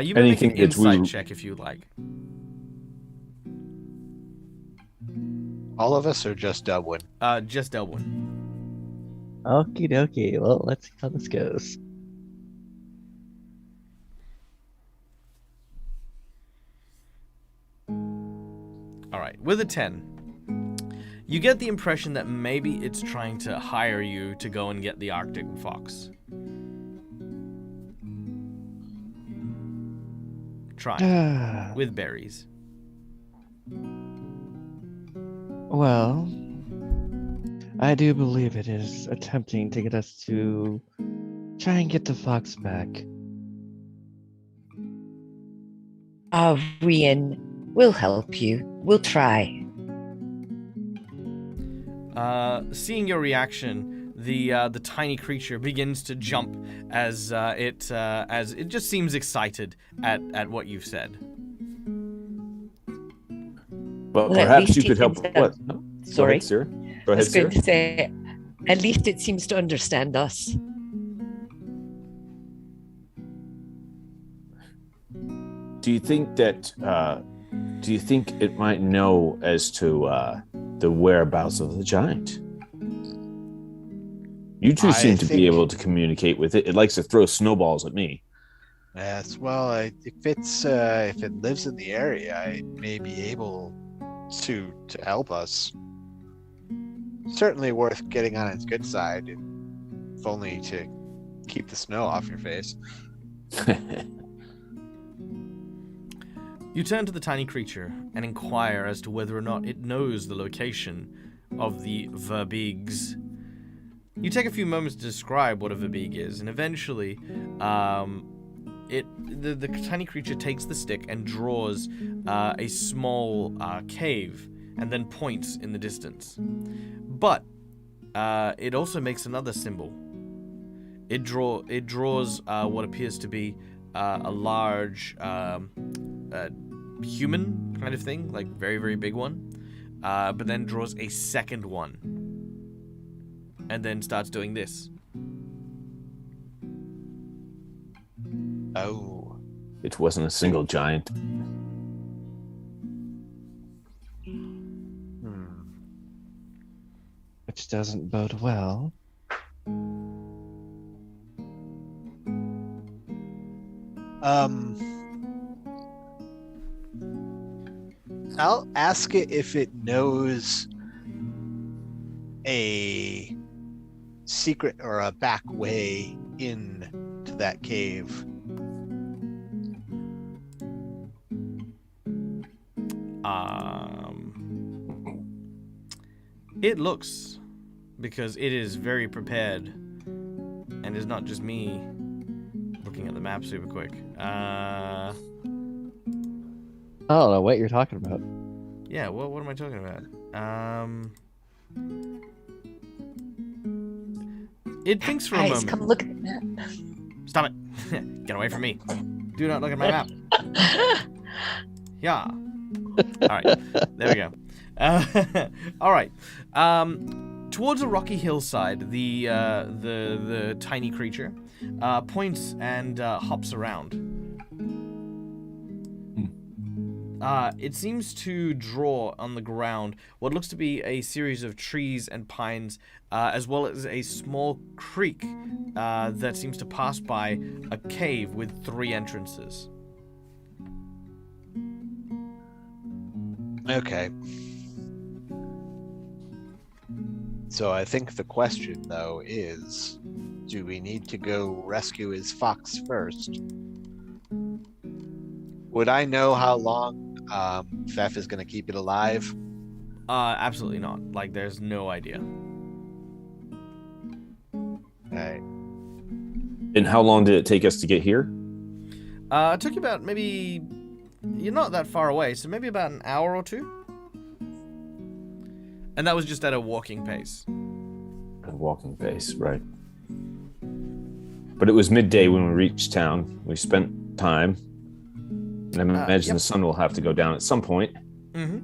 You may make an Anything that insight check if you like. All of us or just Delwyn? Just Delwyn. Okie dokie. Well, let's see how this goes. All right, with a 10, you get the impression that maybe it's trying to hire you to go and get the Arctic fox. Try with berries. Well, I do believe it is attempting to get us to try and get the fox back. Rian, we'll help you. We'll try. Seeing your reaction, the tiny creature begins to jump as it just seems excited at what you've said. But Well, at perhaps least you he could help. thinks What? that- No? Sorry. Go ahead, Sarah. Go I ahead, was going Sarah. to say, at least it seems to understand us. Do you think that? Do you think it might know as to the whereabouts of the giant? You two I seem to think- be able to communicate with it. It likes to throw snowballs at me. Yes. Well, if it lives in the area, it may be able to help us. Certainly worth getting on its good side, if only to keep the snow off your face. You turn to the tiny creature and inquire as to whether or not it knows the location of the verbigs. You take a few moments to describe what a verbig is, and eventually, the tiny creature takes the stick and draws a small cave, and then points in the distance. But it also makes another symbol. It draws what appears to be a large human kind of thing, like very, very big one, but then draws a second one, and then starts doing this. Oh. It wasn't a single giant. Which doesn't bode well. I'll ask it if it knows a secret or a back way in to that cave. It looks, because it is very prepared, and is not just me looking at the map super quick. I don't know what you're talking about. Yeah, what am I talking about? It thinks for a Guys, moment. come look at the map. Stop it! Get away from me! Do not look at my map. Yeah. All right, there we go. All right. Towards a rocky hillside, the tiny creature points and hops around. It seems to draw on the ground what looks to be a series of trees and pines, as well as a small creek that seems to pass by a cave with 3 entrances. Okay. So I think the question, though, is, do we need to go rescue his fox first? Would I know how long Fef is going to keep it alive? Absolutely not. Like, there's no idea. Right. And how long did it take us to get here? It took you about maybe... You're not that far away, so maybe about an hour or 2. And that was just at a walking pace. A walking pace, right. But it was midday when we reached town. We spent time. And I imagine the sun will have to go down at some point. Mm-hmm.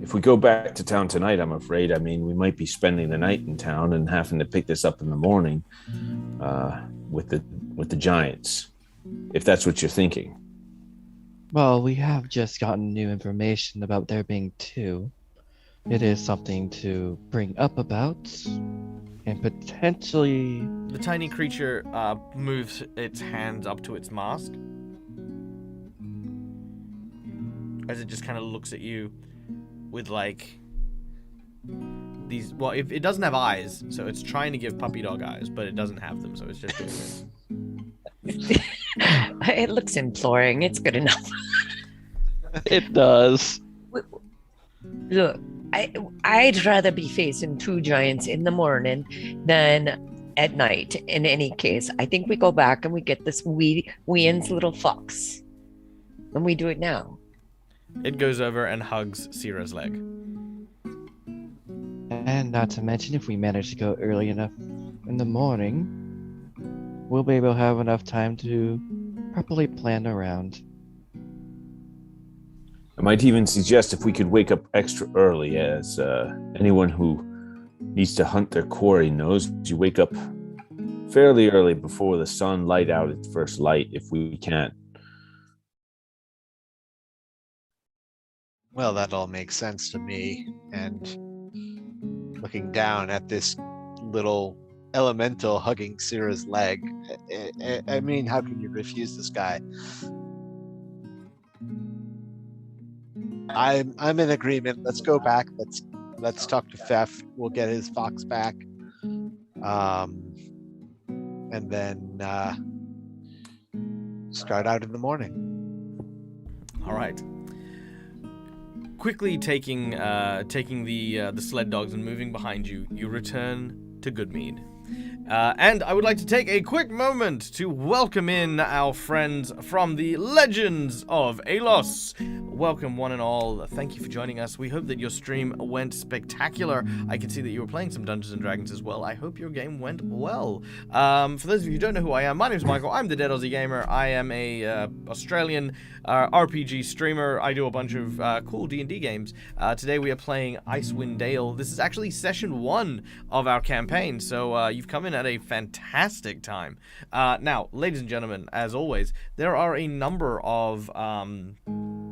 If we go back to town tonight, I'm afraid, we might be spending the night in town and having to pick this up in the morning with the giants, if that's what you're thinking. Well, we have just gotten new information about there being 2. It is something to bring up about, and potentially... The tiny creature moves its hands up to its mask, as it just kind of looks at you with, like, these... Well, it doesn't have eyes, so it's trying to give puppy dog eyes, but it doesn't have them, so it's just doing this. It looks imploring. It's good enough. It does. Look, I'd rather be facing 2 giants in the morning than at night. In any case, I think we go back and we get this Wien's little fox. And we do it now. It goes over and hugs Sierra's leg. And not to mention, if we manage to go early enough in the morning, we'll be able to have enough time to properly plan around. I might even suggest if we could wake up extra early, as anyone who needs to hunt their quarry knows, you wake up fairly early before the sun light out its first light, if we can. Well, that all makes sense to me. And looking down at this little elemental hugging Sierra's leg, I mean, how can you refuse this guy? I'm in agreement. Let's go back. Let's talk to Fef. We'll get his fox back. And then start out in the morning. All right. Quickly taking the sled dogs and moving behind you, you return to Goodmead. And I would like to take a quick moment to welcome in our friends from the Legends of Alos. Welcome, one and all. Thank you for joining us. We hope that your stream went spectacular. I can see that you were playing some Dungeons & Dragons as well. I hope your game went well. For those of you who don't know who I am, my name is Michael. I'm the Dead Aussie Gamer. I am a Australian RPG streamer. I do a bunch of cool D&D games. Today we are playing Icewind Dale. This is actually session 1 of our campaign, so you've come in at a fantastic time. Now, ladies and gentlemen, as always, there are a number of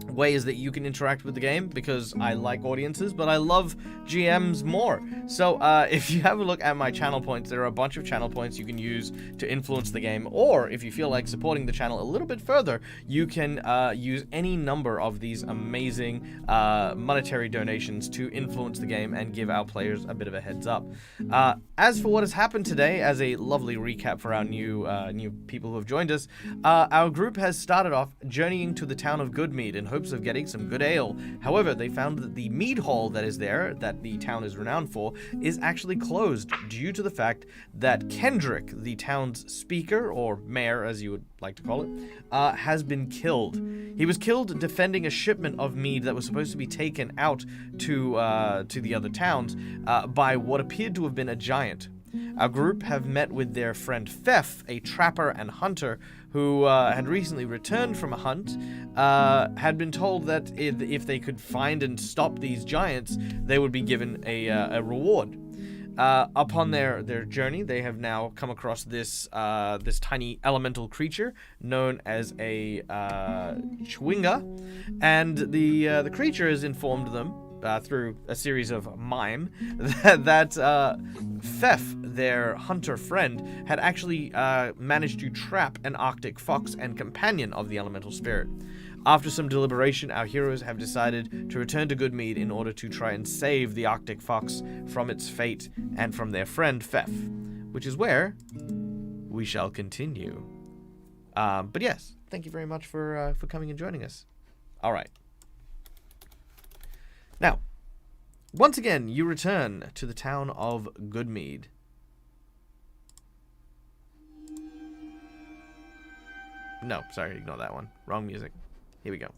ways that you can interact with the game, because I like audiences, but I love GMs more. So if you have a look at my channel points, there are a bunch of channel points you can use to influence the game, or if you feel like supporting the channel a little bit further, you can use any number of these amazing monetary donations to influence the game and give our players a bit of a heads up. As for what has happened today, as a lovely recap for our new people who have joined us, our group has started off journeying to the town of Goodmead in hopes of getting some good ale. However, they found that the mead hall that is there, that the town is renowned for, is actually closed due to the fact that Kendrick, the town's speaker, or mayor as you would like to call it, has been killed. He was killed defending a shipment of mead that was supposed to be taken out to the other towns by what appeared to have been a giant. our group have met with their friend Fef, a trapper and hunter who had recently returned from a hunt, had been told that if they could find and stop these giants, they would be given a reward. Upon their journey, they have now come across this this tiny elemental creature known as a Chwinga, and the creature has informed them through a series of mime that Fef, their hunter friend, had actually managed to trap an Arctic fox and companion of the elemental spirit. After some deliberation, our heroes have decided to return to Goodmead in order to try and save the Arctic fox from its fate and from their friend Fef, which is where we shall continue. But yes, thank you very much for coming and joining us. All right. Now, once again, you return to the town of Goodmead. No, sorry, ignore that one. Wrong music. Here we go.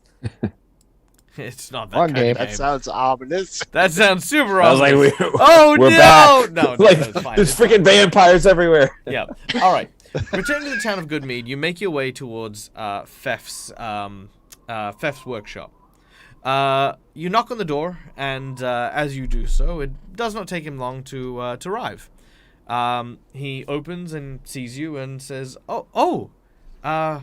It's not that Wrong kind game. of game. That sounds ominous. That sounds super I was like, ominous. we're Oh, no! back. No, like, it's fine. there's it's fine. freaking vampires everywhere. Yeah. All right. Returning to the town of Goodmead, you make your way towards Fef's workshop. You knock on the door, and as you do so, it does not take him long to arrive. He opens and sees you and says, hi.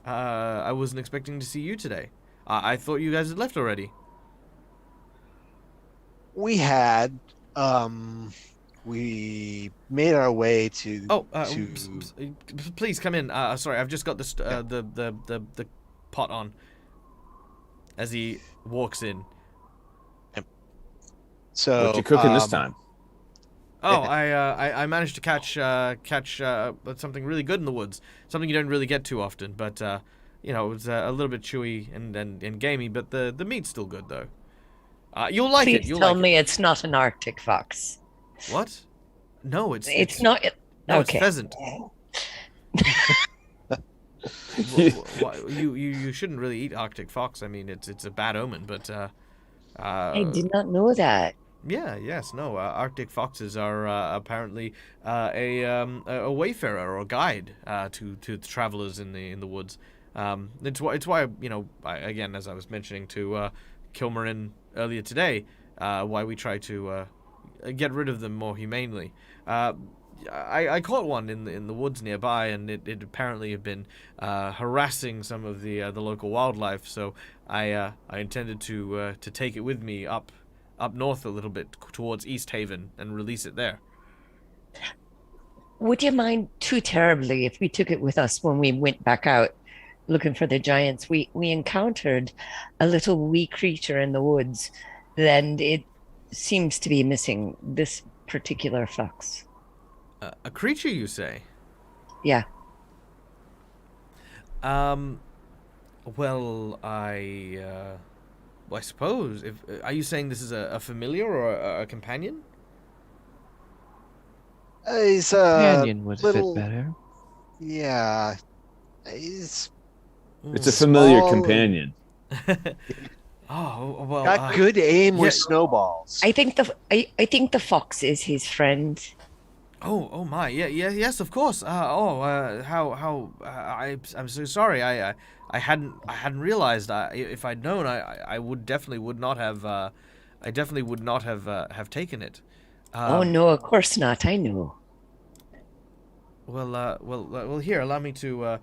I wasn't expecting to see you today. I thought you guys had left already. We had we made our way to Please come in. Sorry, I've just got the pot on. As he walks in. So What you cooking this time? Oh, I managed to catch something really good in the woods. Something you don't really get too often, but it was a little bit chewy and gamey, but the meat's still good though. You'll like it. Please You'll tell like me it's not an Arctic fox. it. What? No, it's not. No, Okay. it's pheasant. You shouldn't really eat Arctic fox. I mean, it's a bad omen, but I did not know that. yeah, yes, no. Arctic foxes are apparently a wayfarer or guide to travelers in the woods. It's why again, as I was mentioning to Kilmarin earlier today, why we try to get rid of them more humanely. I caught one in the woods nearby, and it apparently had been harassing some of the local wildlife. So I intended to take it with me up north a little bit towards East Haven and release it there. Would you mind too terribly if we took it with us when we went back out looking for the giants? We encountered a little wee creature in the woods, and it seems to be missing this particular fox. A creature, you say? Yeah. Well, I suppose. Are you saying this is a familiar or a companion? he's a Companion would little, fit better. Yeah, he's It's a familiar Small- companion. Oh well. got good aim with yeah. snowballs. I think the fox is his friend. Oh my, yes, of course. I'm so sorry. I hadn't realized. If I'd known, I definitely would not have taken it. Oh no, of course not. I know. Well. Here, allow me to.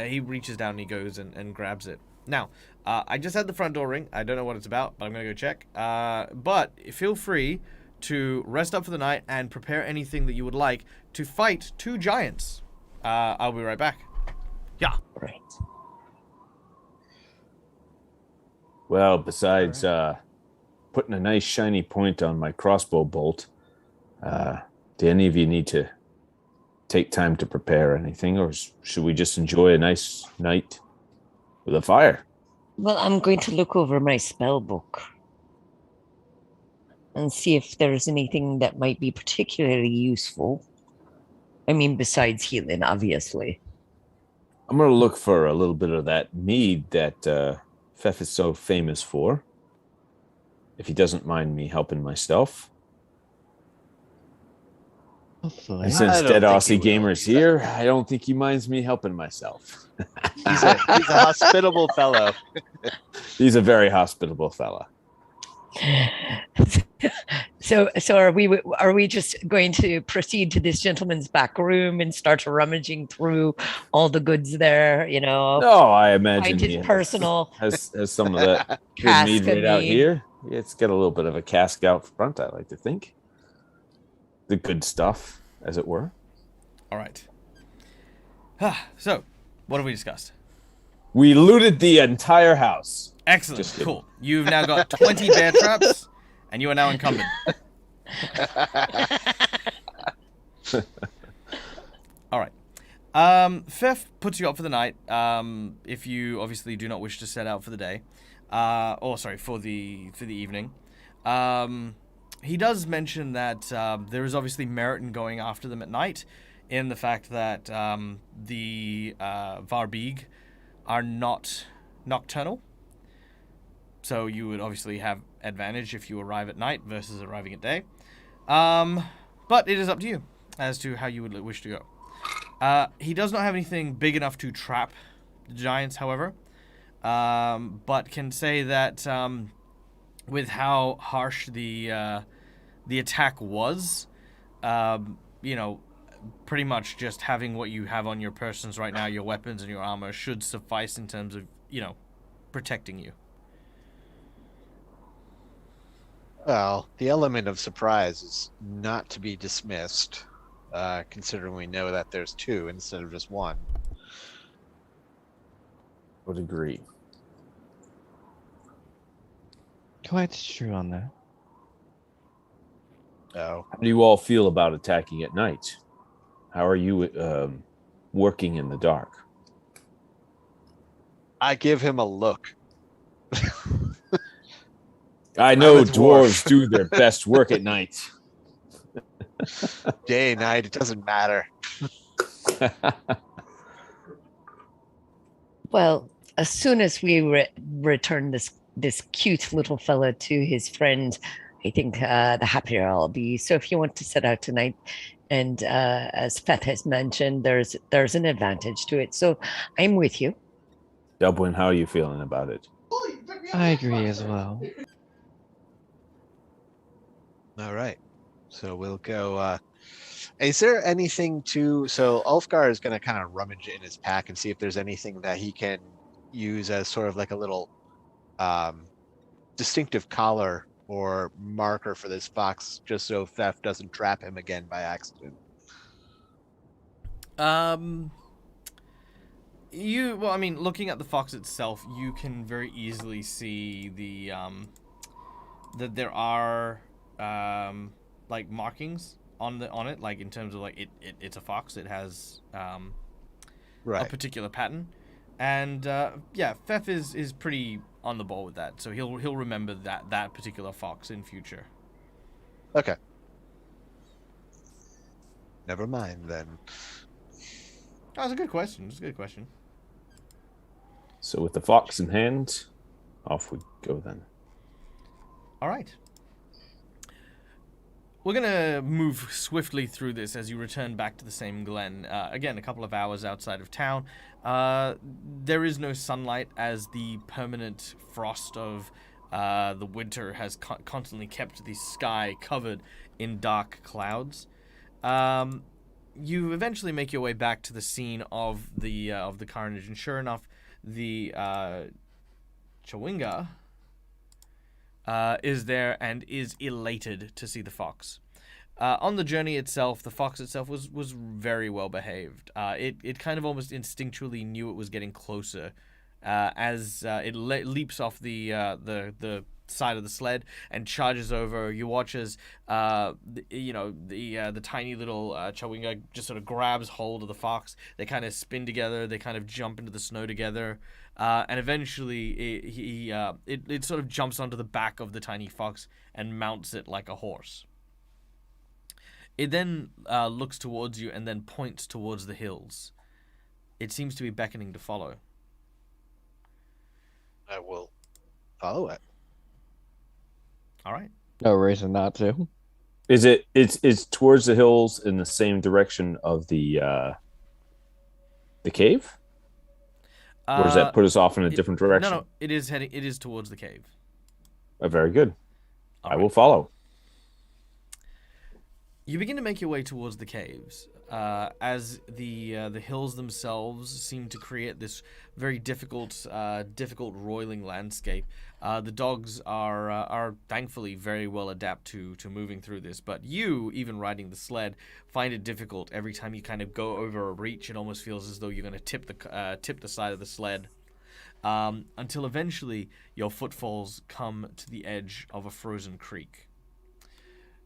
He reaches down and he goes and grabs it. Now, I just had the front door ring. I don't know what it's about, but I'm gonna go check. But feel free to rest up for the night and prepare anything that you would like to fight two giants. I'll be right back. Yeah. Right. Well, besides putting a nice shiny point on my crossbow bolt, do any of you need to take time to prepare anything, or should we just enjoy a nice night with a fire? Well, I'm going to look over my spell book and see if there's anything that might be particularly useful. I mean, besides healing, obviously. I'm going to look for a little bit of that mead that Fef is so famous for, if he doesn't mind me helping myself. Hopefully. And since I don't Dead think Aussie he will Gamer's either. here, I don't think he minds me helping myself. He's a hospitable fellow. He's a very hospitable fella. So are we just going to proceed to this gentleman's back room and start rummaging through all the goods there? You know, No, I imagine find he his personal has some of that good mead cask right of out mead. here. It's got a little bit of a cask out front, I like to think. The good stuff, as it were. All right. So, what have we discussed? We looted the entire house. Excellent. Just kidding. Cool. You've now got 20 bear traps, and you are now encumbered. All right. Fef puts you up for the night. If you obviously do not wish to set out for the day, for the evening. He does mention that there is obviously merit in going after them at night, in the fact that the Varbeeg are not nocturnal. So you would obviously have advantage if you arrive at night versus arriving at day. But it is up to you as to how you would wish to go. He does not have anything big enough to trap the giants, however, but can say that with how harsh the attack was, pretty much just having what you have on your persons right now, your weapons and your armor, should suffice in terms of, protecting you. Well, the element of surprise is not to be dismissed, considering we know that there's two instead of just one. Would agree. Quite true on that. So, How do you all feel about attacking at night? How are you working in the dark? I give him a look. I know I'm a dwarf. dwarves do their best work at night. Day, night, it doesn't matter. Well, as soon as we return this cute little fella to his friend, I think the happier I'll be. So if you want to set out tonight, and as Feth has mentioned, there's an advantage to it. So I'm with you. Dublin, how are you feeling about it? I agree as well. All right. So we'll go. Is there anything so Ulfgar is going to kind of rummage in his pack and see if there's anything that he can use as sort of like a little distinctive collar or marker for this fox, just so theft doesn't trap him again by accident. Looking at the fox itself, you can very easily see the that there are like markings on it, like in terms of like it's a fox. It has a particular pattern, and Fef is pretty on the ball with that, so he'll remember that particular fox in future. Okay. Never mind then. That's a good question. It's a good question. So with the fox in hand, off we go then. All right. We're going to move swiftly through this as you return back to the same glen. Again, a couple of hours outside of town. There is no sunlight as the permanent frost of the winter has constantly kept the sky covered in dark clouds. You eventually make your way back to the scene of the carnage, and sure enough, the Chawinga is there and is elated to see the fox. On the journey itself, the fox itself was very well behaved. It kind of almost instinctually knew it was getting closer as it leaps off the side of the sled and charges over. You watch as the tiny little Chawinga just sort of grabs hold of the fox. They kind of spin together. They kind of jump into the snow together. And eventually, it sort of jumps onto the back of the tiny fox and mounts it like a horse. It then looks towards you and then points towards the hills. It seems to be beckoning to follow. I will follow it. All right. No reason not to. Is it? It's towards the hills in the same direction of the cave, or does that put us off in a different No, direction? no, it is heading. It is towards the cave. Very good. All I right. will follow. You begin to make your way towards the caves, as the hills themselves seem to create this very difficult roiling landscape. The dogs are thankfully very well adapted to moving through this, but you, even riding the sled, find it difficult every time you kind of go over a reach. It almost feels as though you're going to tip the side of the sled. Until eventually your footfalls come to the edge of a frozen creek.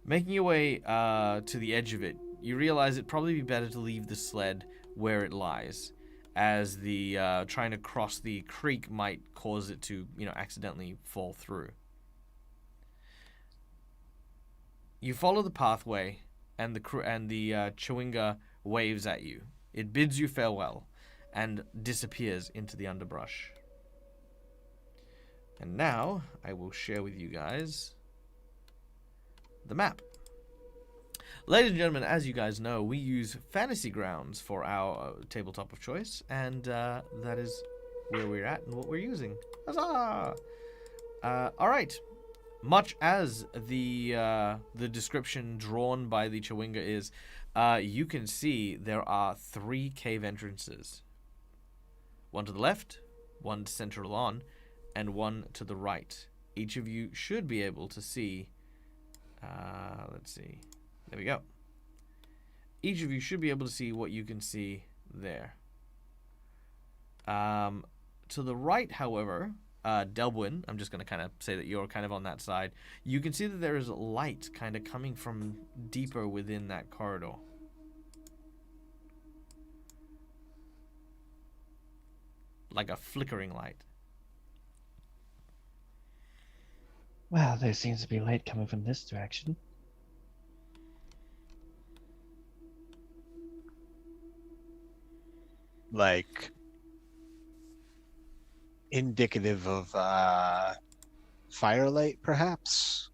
Making your way to the edge of it, you realize it'd probably be better to leave the sled where it lies, as the trying to cross the creek might cause it to, accidentally fall through. You follow the pathway, and the Chewinga waves at you. It bids you farewell, and disappears into the underbrush. And now I will share with you guys the map. Ladies and gentlemen, as you guys know, we use Fantasy Grounds for our tabletop of choice, and that is where we're at and what we're using. Huzzah! All right. Much as the description drawn by the Chewinga is, you can see there are 3 cave entrances. One to the left, one central on, and one to the right. Each of you should be able to see. Let's see. There we go. Each of you should be able to see what you can see there. To the right, however, Delwyn, I'm just going to kind of say that you're kind of on that side. You can see that there is light kind of coming from deeper within that corridor. Like a flickering light. Well, there seems to be light coming from this direction. Like indicative of firelight, perhaps?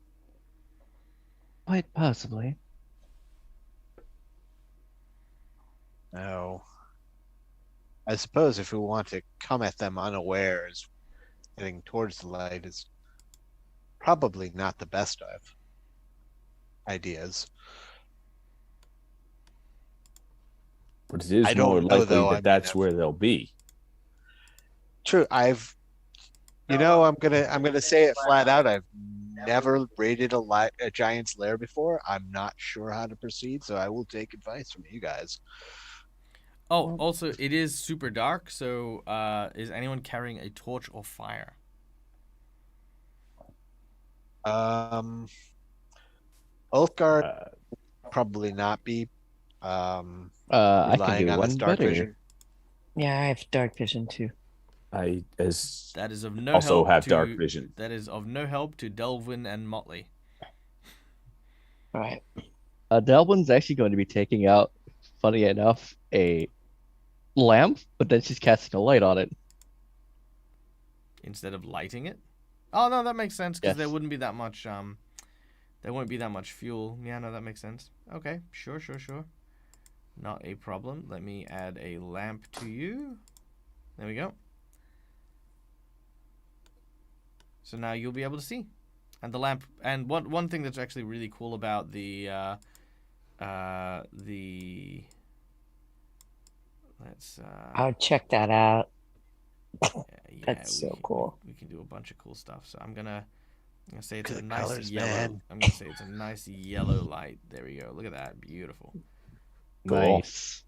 Quite possibly. No. I suppose if we want to come at them unawares, heading towards the light is probably not the best of ideas. But it is I don't more know, likely though. I mean, that's where they'll be. True. I'm gonna say it flat out. I've never raided a giant's lair before. I'm not sure how to proceed, so I will take advice from you guys. Oh, also, it is super dark, so is anyone carrying a torch or fire? Ulfgar probably not be. I can Relying do on one his dark better. vision. Yeah, I have dark vision too. I That is of no also help have to, dark vision. That is of no help to Delvin and Motley. All right. Delwyn's actually going to be taking out, funny enough, a lamp, but then she's casting a light on it. Instead of lighting it? Oh no, that makes sense because Yes. there wouldn't be that much there wouldn't be that much fuel. Yeah, no, that makes sense. Okay, sure. Not a problem. Let me add a lamp to you. There we go. So now you'll be able to see. And the lamp, and one thing that's actually really cool about I'll check that out. yeah, That's so cool. We can do a bunch of cool stuff. So I'm gonna say it's a Good nice colors, yellow. man. I'm gonna say it's a nice yellow light. There we go. Look at that, beautiful. Cool. Nice.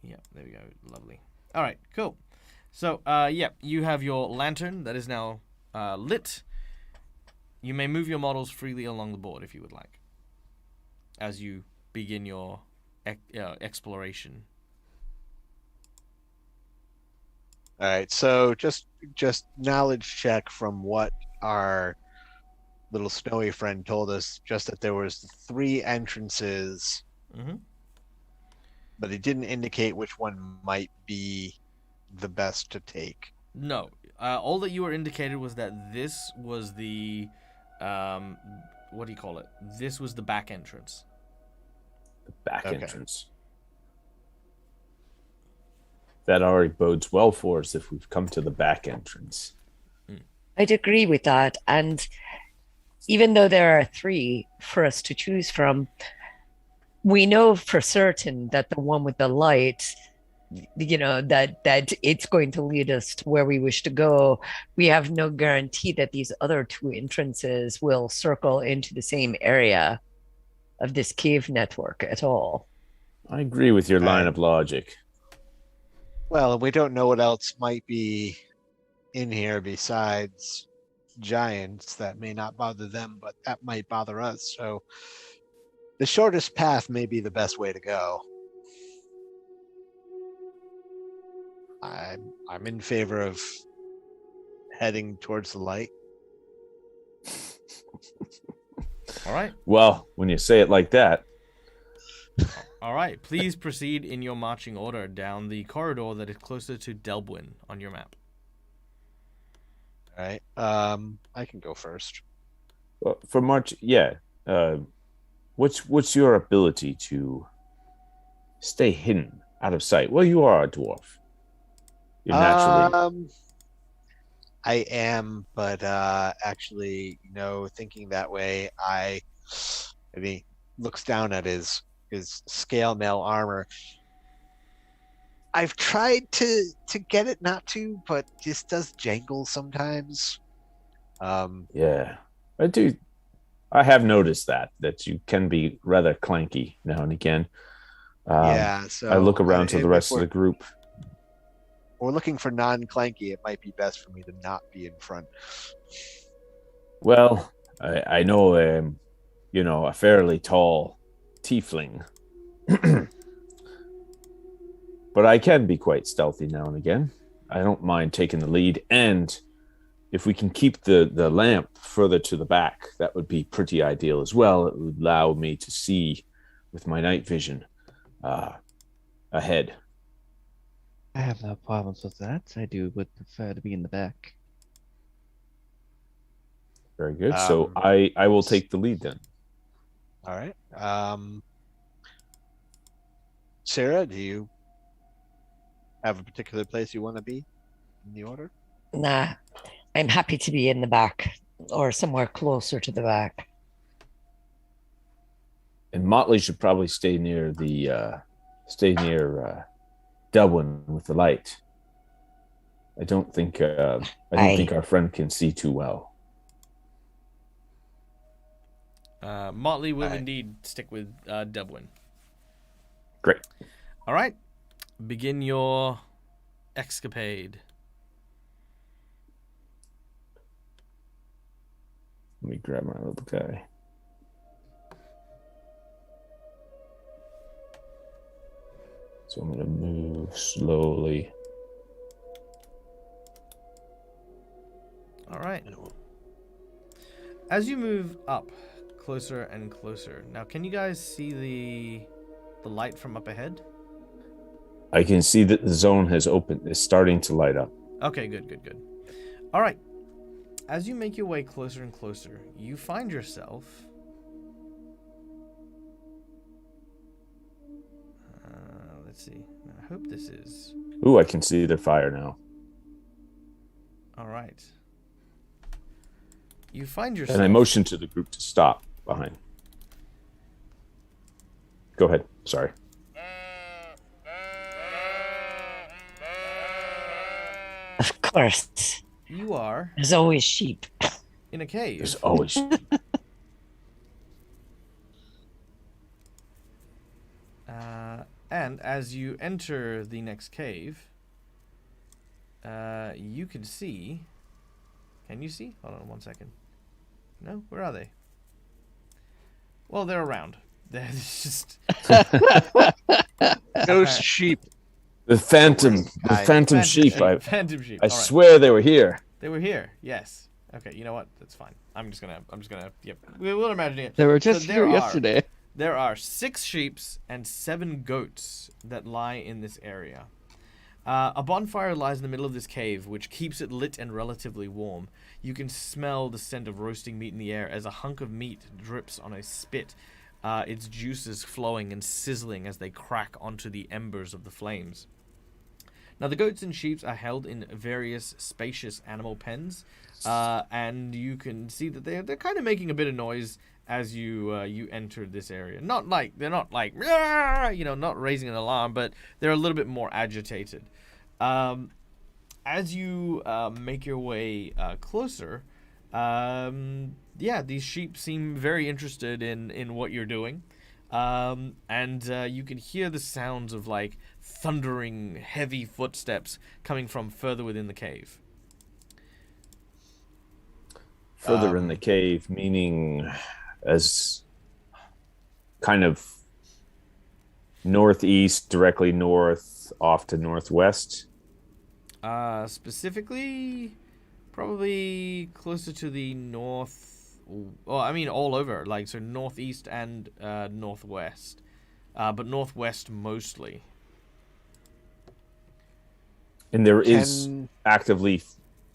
Yeah, there we go. Lovely. All right, cool. So, yeah, you have your lantern that is now lit. You may move your models freely along the board if you would like, as you begin your exploration. All right, so just knowledge check from what our little snowy friend told us, just that there was 3 entrances, Mm-hmm. but it didn't indicate which one might be the best to take. No, all that you were indicated was that this was the what do you call it? This was the back entrance. The back Okay. entrance. That already bodes well for us if we've come to the back entrance. I'd agree with that. And even though there are 3 for us to choose from, we know for certain that the one with the light, that it's going to lead us to where we wish to go. We have no guarantee that these other 2 entrances will circle into the same area of this cave network at all. I agree with your line Right. of logic. Well, we don't know what else might be in here besides giants. That may not bother them, but that might bother us. So the shortest path may be the best way to go. I'm in favor of heading towards the light. All right. Well, when you say it like that, All right. Please proceed in your marching order down the corridor that is closer to Delbwyn on your map. All right. I can go first. for March, what's your ability to stay hidden out of sight? Well, you are a dwarf. You're naturally. I am, but actually, thinking that way, I mean, looks down at his scale mail armor. I've tried to get it not to, but just does jangle sometimes. Yeah, I do. I have noticed that you can be rather clanky now and again. Yeah, so I look around to the if rest of the group. we're looking for non-clanky, it might be best for me to not be in front. Well, I know, a fairly tall tiefling, but I can be quite stealthy now and again. I don't mind taking the lead, and if we can keep the lamp further to the back, that would be pretty ideal as well. It would allow me to see with my night vision ahead. I have no problems with that. I would prefer to be in the back. Very good. So I will take the lead then. All right. Sarah, do you have a particular place you want to be in the order? Nah, I'm happy to be in the back or somewhere closer to the back. And Motley should probably stay near Delwyn with the light. I don't think our friend can see too well. Motley will Alright. indeed stick with Delbwyn. Great. All right. Begin your escapade. Let me grab my little guy. So I'm going to move slowly. All right. As you move up closer and closer. Now, can you guys see the light from up ahead? I can see that the zone has opened. It's starting to light up. Okay, good. All right. As you make your way closer and closer, you find yourself let's see. I hope this is Ooh, I can see the fire now. all right. You find yourself And I motion to the group to stop behind. Go ahead. Sorry. Of course. You are There's always sheep. in a cave. There's always. And as you enter the next cave, you can see. Can you see? Hold on 1 second. No, where are they? Well, they're around. They're just Ghost sheep. The phantom phantom sheep. Phantom sheep. I All right. swear they were here. They were here. Yes. Okay. You know what? That's fine. I'm just gonna. Yep. We'll imagine it. They were So just here yesterday. There are 6 sheeps and 7 goats that lie in this area. A bonfire lies in the middle of this cave, which keeps it lit and relatively warm. You can smell the scent of roasting meat in the air as a hunk of meat drips on a spit, its juices flowing and sizzling as they crack onto the embers of the flames. Now, the goats and sheep are held in various spacious animal pens, and you can see that they're kind of making a bit of noise as you enter this area. They're not like not raising an alarm, but they're a little bit more agitated. As you make your way closer, these sheep seem very interested in what you're doing. And you can hear the sounds of like thundering, heavy footsteps coming from further within the cave. Further in the cave, meaning as kind of northeast, directly north, off to northwest. Specifically, probably closer to the north. Well, I mean, all over, like, so northeast and northwest, but northwest mostly. And there is actively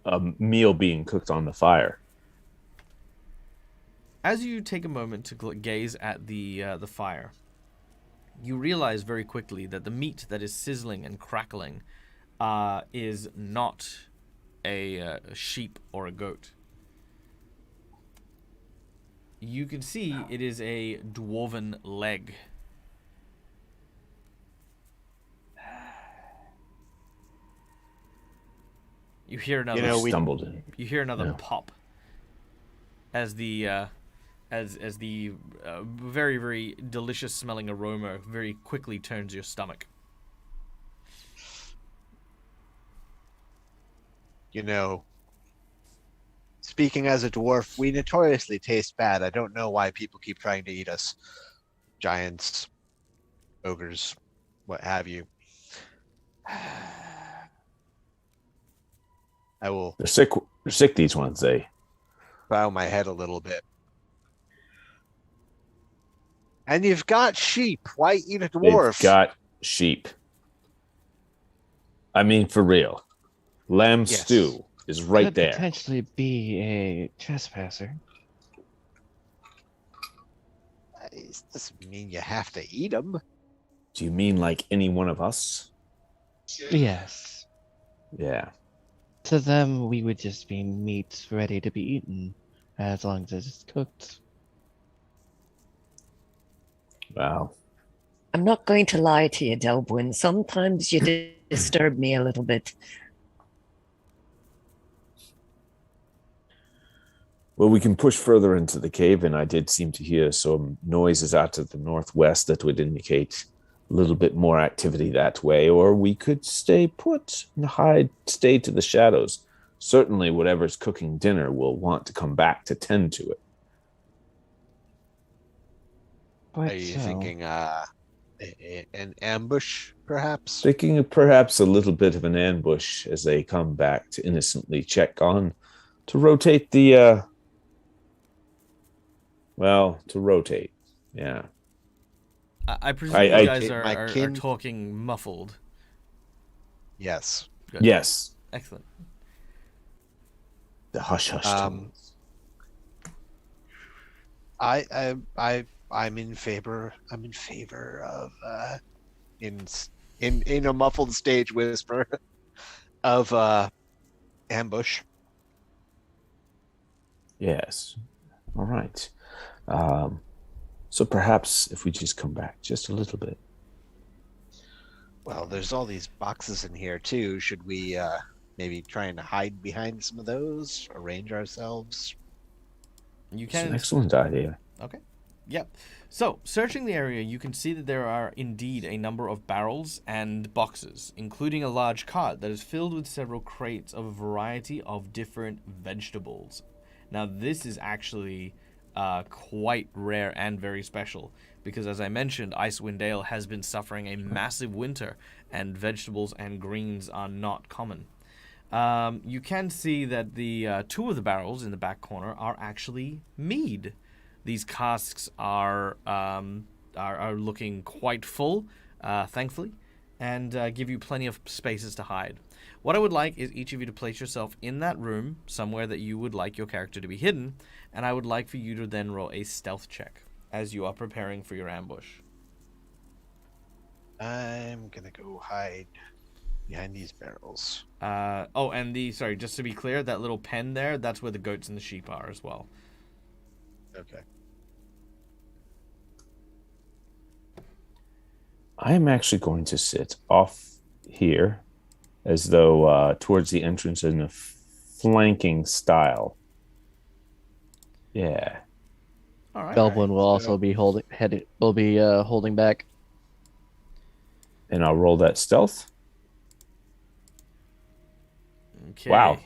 a meal being cooked on the fire. As you take a moment to gaze at the fire, you realize very quickly that the meat that is sizzling and crackling is not a sheep or a goat. You can see it is a dwarven leg. You hear another. Stumbled in. You hear another pop as the very, very delicious smelling aroma very quickly turns your stomach. Speaking as a dwarf, we notoriously taste bad. I don't know why people keep trying to eat us. Giants, ogres, what have you. I will They're sick. They're sick, these ones, eh? bow my head a little bit. And you've got sheep. Why eat a dwarf? They've got sheep. I mean, for real. Lamb stew is right Could there. Potentially be a trespasser. This doesn't mean you have to eat them. Do you mean like any one of us? Yes. Yeah. To them, we would just be meat ready to be eaten, as long as it's cooked. Wow. I'm not going to lie to you, Delbwyn. Sometimes you disturb me a little bit. Well, we can push further into the cave, and I did seem to hear some noises out to the northwest that would indicate a little bit more activity that way, or we could stay put and stay to the shadows. Certainly, whatever's cooking dinner will want to come back to tend to it. Are you thinking an ambush, perhaps? Thinking of perhaps a little bit of an ambush as they come back to innocently check on, to rotate the, to rotate, yeah. I presume you guys are kin- talking muffled. Yes. Good. Yes. Excellent. The hush-hush tones. I'm in favor. I'm in favor of in a muffled stage whisper of ambush. Yes. All right. So perhaps if we just come back just a little bit. Well, there's all these boxes in here too. Should we maybe try and hide behind some of those? Arrange ourselves? You It's can. an excellent idea. Okay. Yep. So, searching the area, you can see that there are indeed a number of barrels and boxes, including a large cart that is filled with several crates of a variety of different vegetables. Now, this is actually quite rare and very special because, as I mentioned, Icewind Dale has been suffering a massive winter, and vegetables and greens are not common. You can see that the two of the barrels in the back corner are actually mead. These casks are looking quite full, thankfully, and give you plenty of spaces to hide. What I would like is each of you to place yourself in that room, somewhere that you would like your character to be hidden, and I would like for you to then roll a stealth check as you are preparing for your ambush. I'm gonna go hide behind these barrels. Sorry, just to be clear, that little pen there, that's where the goats and the sheep are as well. Okay. I am actually going to sit off here as though towards the entrance in a flanking style. Yeah. All right. Belvin will also be holding back. And I'll roll that stealth. Okay. Wow.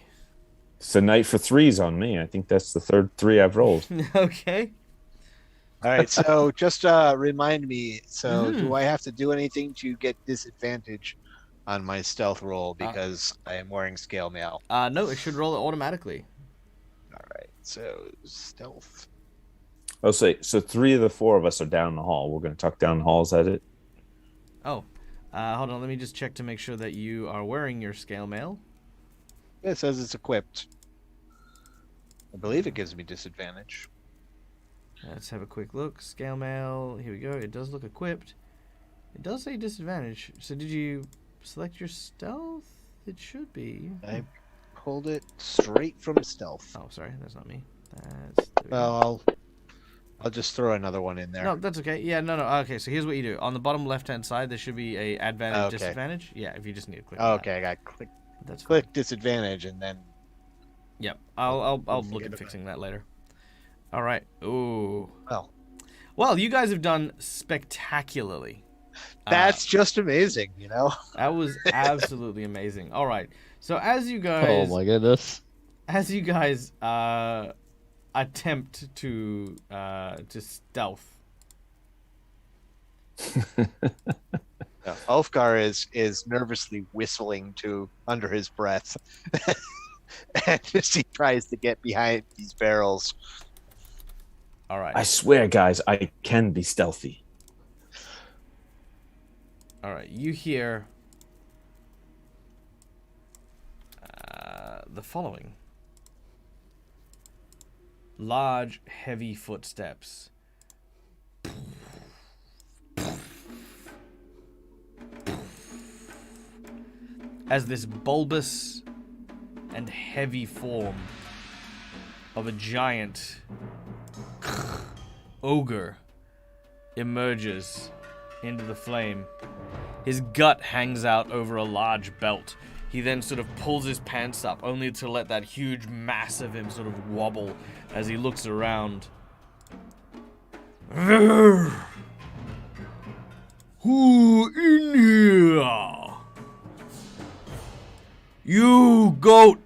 It's a night for threes on me. I think that's the third 3 I've rolled. Okay. All right, so just remind me, do I have to do anything to get disadvantage on my stealth roll because I am wearing scale mail? No, it should roll it automatically. All right, so stealth. I'll say, so 3 of the 4 of us are down the hall. We're going to tuck down the halls at it. Oh, hold on. Let me just check to make sure that you are wearing your scale mail. It says it's equipped. I believe it gives me disadvantage. Let's have a quick look. Scale mail. Here we go. It does look equipped. It does say disadvantage. So did you select your stealth? It should be. I pulled it straight from stealth. Oh, sorry. That's not me. Well, I'll just throw another one in there. No, that's okay. Yeah, no. Okay, so here's what you do. On the bottom left-hand side, there should be a advantage, Okay. disadvantage. Yeah, if you just need to click on Okay, I got that. That's fine. click disadvantage and then. Yep. I'll look forget at about fixing that later. All right. Ooh. Well, you guys have done spectacularly. that's just amazing, you know. That was absolutely amazing. All right. So as you guys, Oh my goodness. as you guys attempt to stealth. Ulfgar is nervously whistling under his breath, and as he tries to get behind these barrels. All right. I swear, guys, I can be stealthy. All right. You hear the following: large, heavy footsteps. As this bulbous and heavy form of a giant ogre emerges into the flame. His gut hangs out over a large belt. He then sort of pulls his pants up, only to let that huge mass of him sort of wobble as he looks around. Who in here? You goat!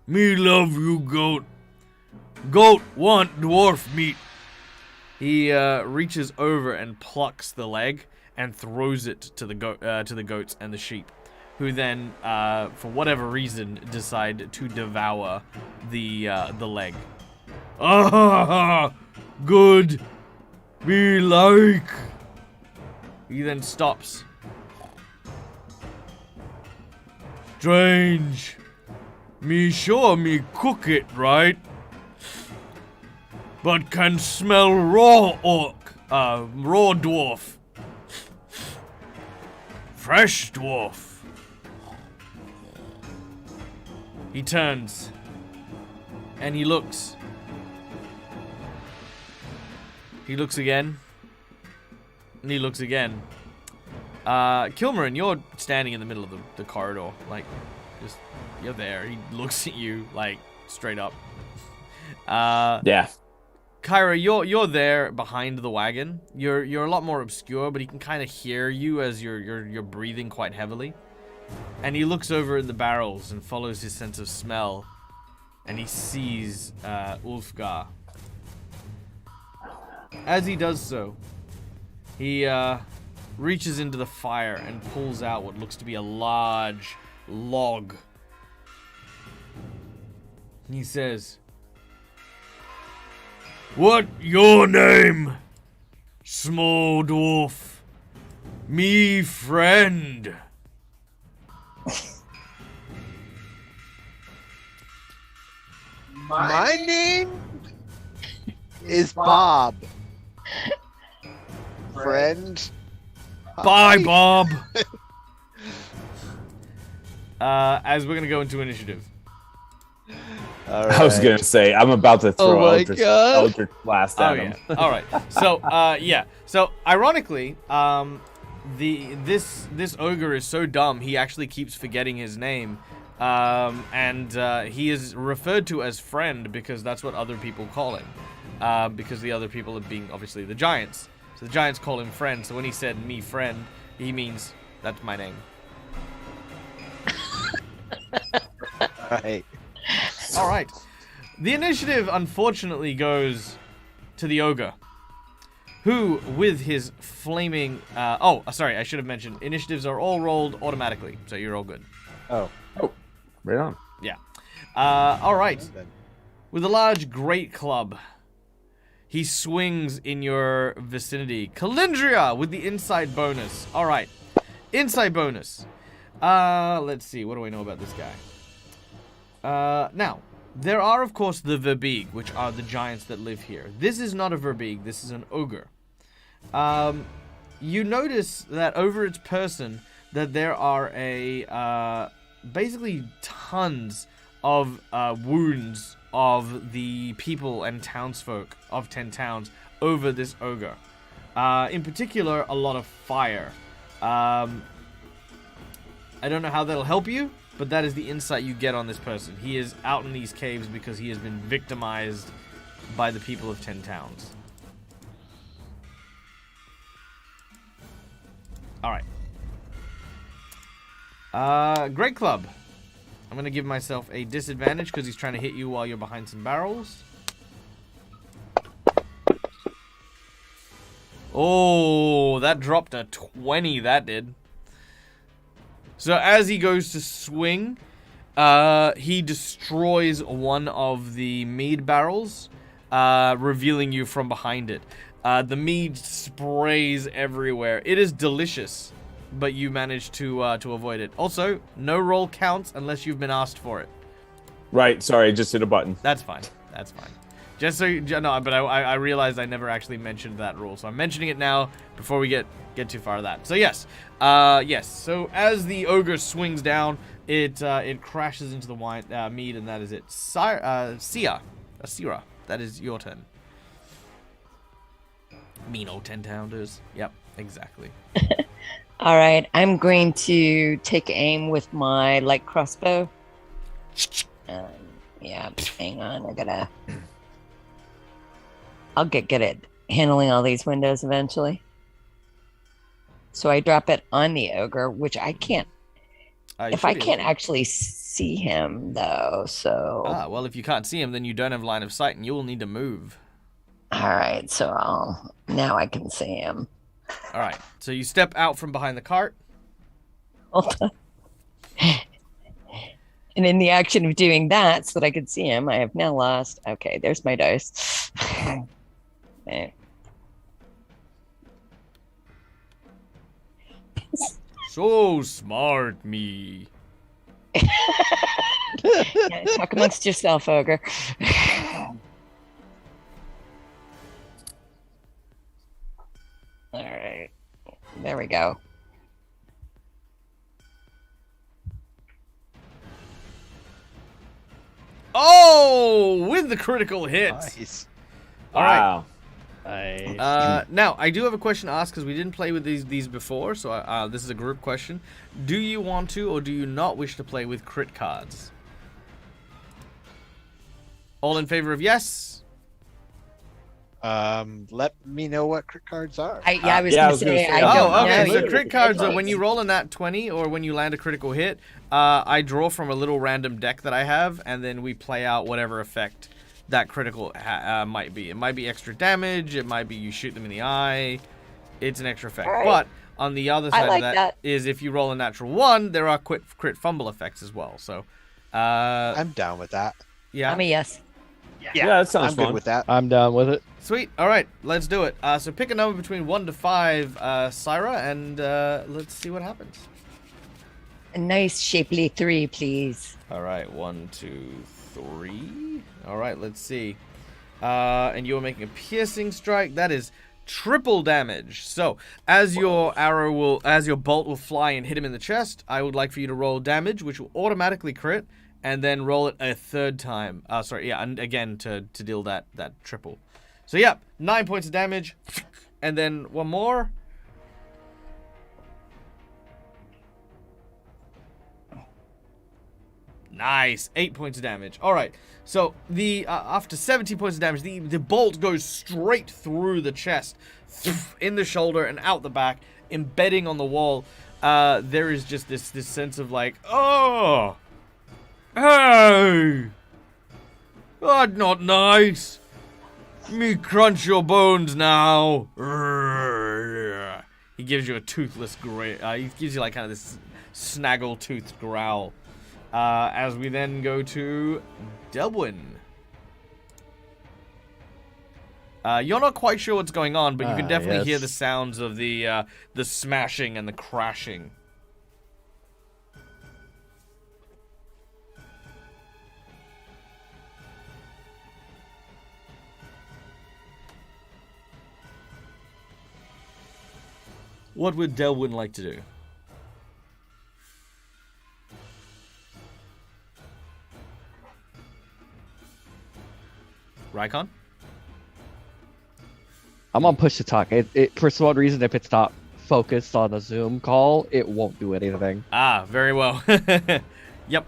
Me love you, goat. Goat want dwarf meat. He reaches over and plucks the leg and throws it to the goats and the sheep, who then, for whatever reason, decide to devour the leg. Ah, good. Me like. He then stops. Strange. Me sure me cook it right, but can smell raw dwarf. Fresh dwarf. He turns and he looks. He looks again. And he looks again. Kilmarin, you're standing in the middle of the corridor, like, just, you're there. He looks at you, like, straight up. Yeah. Kyra, you're there behind the wagon. You're a lot more obscure, but he can kind of hear you as you're breathing quite heavily. And he looks over at the barrels and follows his sense of smell, and he sees Ulfgar. As he does so, he reaches into the fire and pulls out what looks to be a large log. He says, "What your name, small dwarf?" Me friend. My name is Bob. Friend. Bye, Hi. Bob. As we're gonna go into initiative. All I was right. gonna say I'm about to throw my Eldritch, God. Eldritch Blast Oh at yeah. him. All right. So yeah. So ironically, this ogre is so dumb he actually keeps forgetting his name, and he is referred to as friend because that's what other people call him, because the other people are being obviously the giants. So the giants call him friend. So when he said me friend, he means that's my name. All right. All right. The initiative, unfortunately, goes to the ogre, who, with his flaming... sorry, I should have mentioned, initiatives are all rolled automatically, so you're all good. Oh. Right on. Yeah. All right. Then. With a large great club, he swings in your vicinity. Calindria with the inside bonus. All right. Inside bonus. Let's see. What do I know about this guy? Now, there are, of course, the Verbeeg, which are the giants that live here. This is not a Verbeeg. This is an ogre. You notice that over its person that there are basically tons of wounds of the people and townsfolk of 10 towns over this ogre. In particular, a lot of fire. I don't know how that'll help you, but that is the insight you get on this person. He is out in these caves because he has been victimized by the people of 10 towns. Alright. Great Club. I'm going to give myself a disadvantage because he's trying to hit you while you're behind some barrels. Oh, that dropped a 20, that did. So as he goes to swing, he destroys one of the mead barrels, revealing you from behind it. The mead sprays everywhere. It is delicious, but you manage to avoid it. Also, no roll counts unless you've been asked for it. Right. Sorry, I just hit a button. That's fine. That's fine. Just so you no, but I realized I never actually mentioned that rule, so I'm mentioning it now before we get too far of that. So yes, yes. So as the ogre swings down, it crashes into the mead, and that is it. Asira, that is your turn. Mean old 10-towners. Yep, exactly. All right, I'm going to take aim with my light crossbow. Yeah, hang on. I'll get good at handling all these windows eventually. So I drop it on the ogre, which I can't. If I can't actually see him, though, so. Well, if you can't see him, then you don't have line of sight, and you will need to move. All right, so now I can see him. All right, so you step out from behind the cart. Hold on. And in the action of doing that, so that I could see him, I have now lost. Okay, there's my dice. Okay. So smart, me. Yeah, talk amongst yourself, ogre. All right, there we go. Oh, with the critical hit. Nice. All right. Wow. Now, I do have a question to ask because we didn't play with these before, so this is a group question. Do you want to or do you not wish to play with crit cards? All in favor of yes? Let me know what crit cards are. I was yeah, I going was to gonna say, say, I don't Oh, okay. know. So crit cards are when you roll a nat 20 or when you land a critical hit, I draw from a little random deck that I have, and then we play out whatever effect that critical might be. It might be extra damage. It might be you shoot them in the eye. It's an extra effect. All right. But on the other side like of that that. is if you roll a natural 1, there are crit fumble effects as well. So, I'm down with that. yeah. I'm a yes. Yeah, that sounds I'm fun. good with that. I'm down with it. Sweet. All right, let's do it. So pick a number between 1 to 5, Syra, and let's see what happens. A nice shapely 3, please. All right, 1, 2, 3. All right, let's see. And you are making a piercing strike. That is triple damage. So as your bolt will fly and hit him in the chest, I would like for you to roll damage, which will automatically crit, and then roll it a third time. And again to deal that triple. So yeah, 9 points of damage, and then one more. Nice, 8 points of damage. All right, so the after 17 points of damage, the bolt goes straight through the chest, in the shoulder and out the back, embedding on the wall. There is just this sense of like, oh, hey, that's not nice. Me crunch your bones now. He gives you a toothless he gives you like kind of this snaggle-toothed growl. As we then go to Delwyn. You're not quite sure what's going on, but you can definitely hear the sounds of the smashing and the crashing. What would Delwyn like to do? Rykon? I'm gonna push to talk. It for some odd reason, if it's not focused on a Zoom call, it won't do anything. Ah, very well. Yep.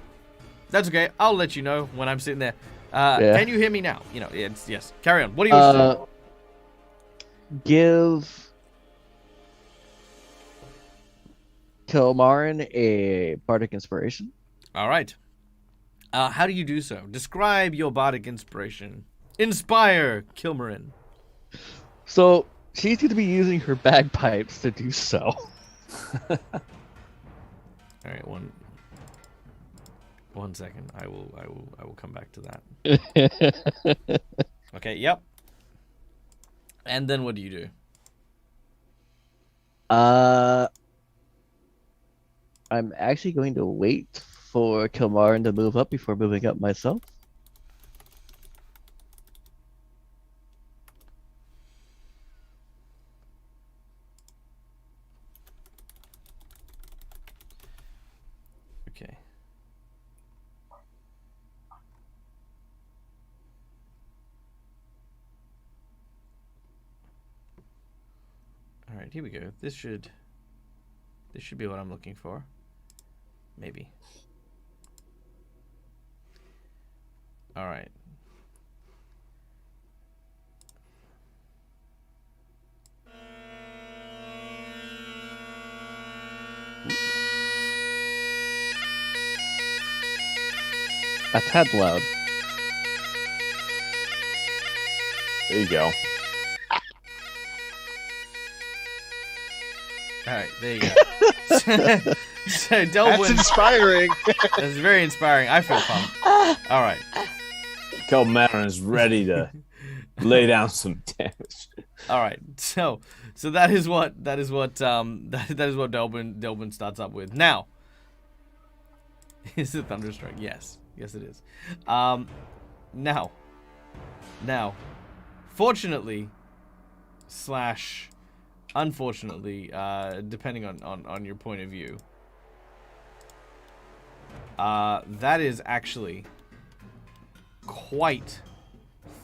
That's okay. I'll let you know when I'm sitting there. Can you hear me now? You know, yes. Carry on. What do you wish to do? Give Kilmarin a bardic inspiration. All right. How do you do so? Describe your bardic inspiration. Inspire Kilmarin. So she's going to be using her bagpipes to do so. All right, one second. I will come back to that. Okay. Yep. And then what do you do? I'm actually going to wait for Kilmarin to move up before moving up myself. Okay. All right, here we go. This should be what I'm looking for. Maybe. All right. A tad loud. There you go. All right, there you go. So Delwyn, That's inspiring. that's very inspiring. I feel pumped. All right. Kilmarin is ready to lay down some damage. All right. So that is what Delwyn starts up with. Now, is it Thunderstruck? Yes, it is. Now, fortunately, / unfortunately, depending on your point of view, that is actually quite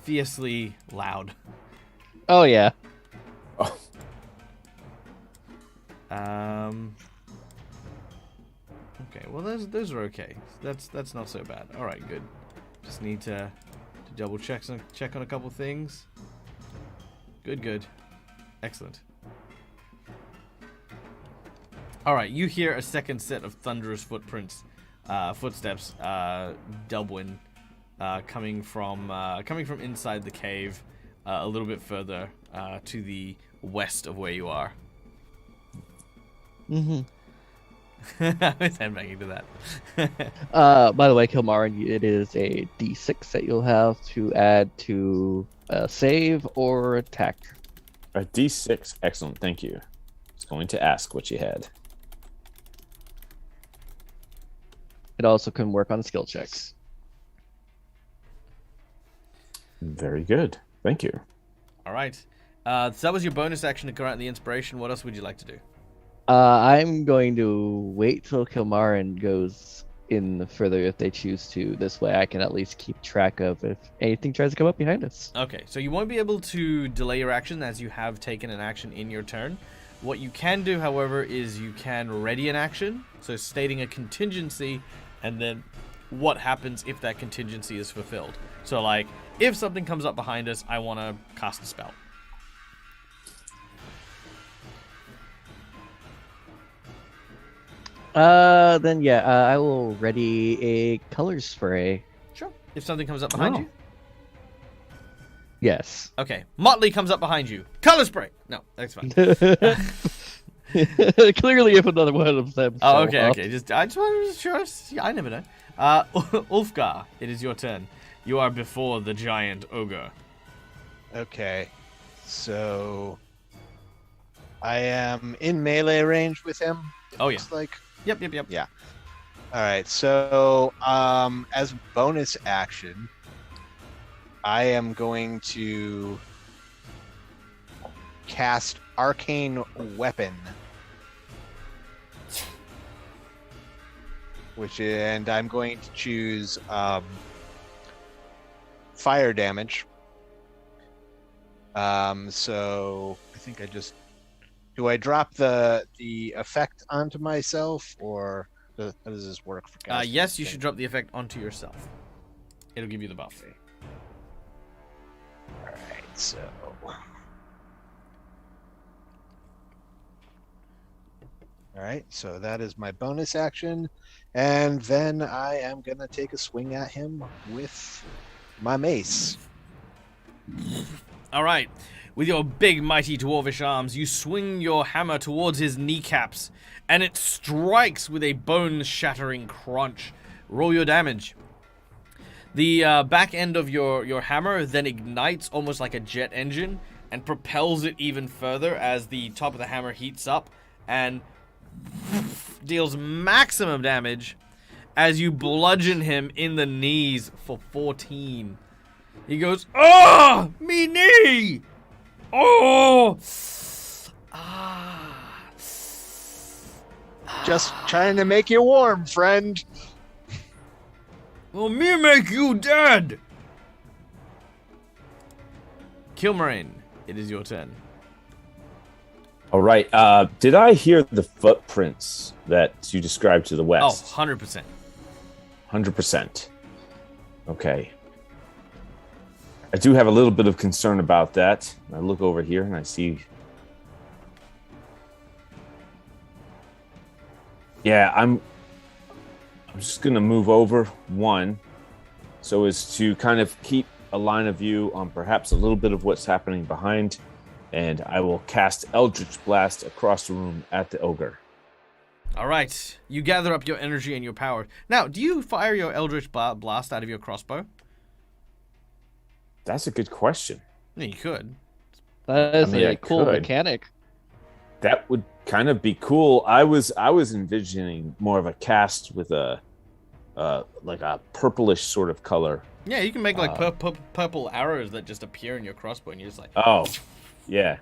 fiercely loud. Oh yeah. Oh, Okay, well those are okay. That's not so bad. All right, good. Just need to double check on a couple things. Good. Excellent. All right, you hear a second set of thunderous footsteps, Delwyn, coming from inside the cave, a little bit further to the west of where you are. Mm-hmm. I was headbanging to that. By the way, Kilmarin, it is a D6 that you'll have to add to save or attack. A D6. Excellent. Thank you. I was going to ask what you had. It also can work on skill checks. Very good. Thank you. All right. So that was your bonus action to grant the inspiration. What else would you like to do? I'm going to wait till Kilmarin goes in further if they choose to. This way I can at least keep track of if anything tries to come up behind us. Okay, so you won't be able to delay your action as you have taken an action in your turn. What you can do, however, is you can ready an action, so stating a contingency, and then what happens if that contingency is fulfilled. So, like, if something comes up behind us, I want to cast a spell. Then yeah, I will ready a color spray. Sure. If something comes up behind you? Yes. Okay. Motley comes up behind you. Color spray! No, that's fine. Clearly, if another one of them. Oh, show okay, up. okay. I just wanted to sure. Yeah, I never know. Ulfgar, it is your turn. You are before the giant ogre. Okay, so I am in melee range with him. Oh, yeah. Looks like. Yep. Yeah. All right. So, as bonus action, I am going to cast Arcane Weapon, and I'm going to choose fire damage. So I think do I drop the effect onto myself, or how does this work for casting? Yes, you should drop the effect onto yourself. It'll give you the buff. Okay. All right, so that is my bonus action, and then I am gonna take a swing at him with my mace. All right. With your big, mighty dwarvish arms, you swing your hammer towards his kneecaps, and it strikes with a bone-shattering crunch. Roll your damage. The back end of your hammer then ignites almost like a jet engine and propels it even further as the top of the hammer heats up and deals maximum damage as you bludgeon him in the knees for 14. He goes, "Oh, me knee! Oh!" Just trying to make you warm, friend. Well, me make you dead! Kilmarine, it is your turn. All right. Did I hear the footprints that you described to the Oh, west? 100%. 100%. Okay. I do have a little bit of concern about that. I look over here and I see... Yeah, I'm just going to move over one so as to kind of keep a line of view on perhaps a little bit of what's happening behind, and I will cast Eldritch Blast across the room at the ogre. All right. You gather up your energy and your power. Now, do you fire your Eldritch Blast out of your crossbow? That's a good question. Yeah, you could. That is I mean, I a cool could. mechanic. That would kind of be cool. I was envisioning more of a cast with a like a purplish sort of color. Yeah, you can make like purple arrows that just appear in your crossbow, and you're just like, Oh, yeah.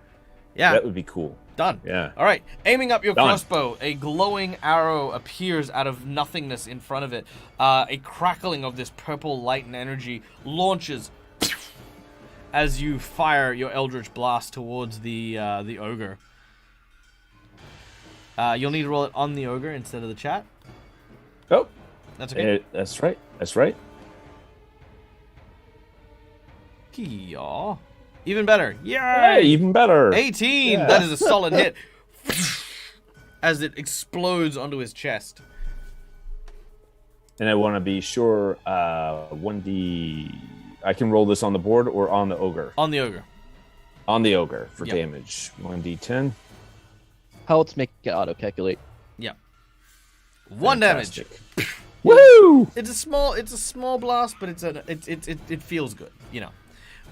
yeah, That would be cool. done. Yeah. All right, aiming up your Done. crossbow, a glowing arrow appears out of nothingness in front of it. A crackling of this purple light and energy launches as you fire your Eldritch Blast towards the ogre. You'll need to roll it on the ogre instead of the chat. Oh, That's okay. that's right. That's right. Yeah. Even better. Yay! Hey, even better. 18! Yeah. That is a solid hit. As it explodes onto his chest. And I want to be sure 1d... I can roll this on the board or on the ogre? On the ogre. On the ogre for Yep. damage. 1d10. How let's make it auto-calculate. Yep. 1 damage. Fantastic. Woo! It's a small blast, but it feels good, you know.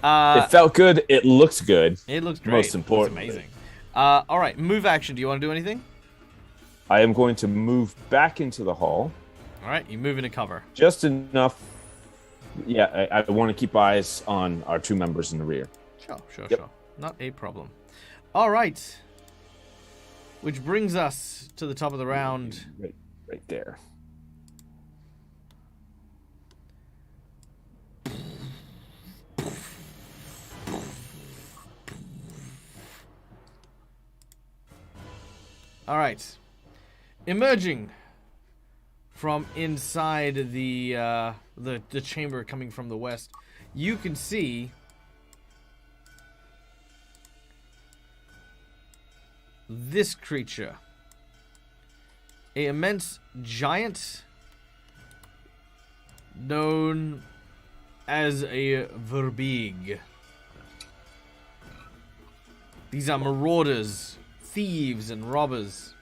It felt good. It looks good. It looks great. Most importantly. It's amazing. All right, move action. Do you want to do anything? I am going to move back into the hall. All right, you move into cover. Just enough. Yeah, I want to keep eyes on our 2 members in the rear. Sure. Yep. Not a problem. All right. Which brings us to the top of the round. Right there. All right. Emerging from inside the chamber coming from the west, you can see this creature. An immense giant known as a Verbeeg. These are marauders, thieves, and robbers.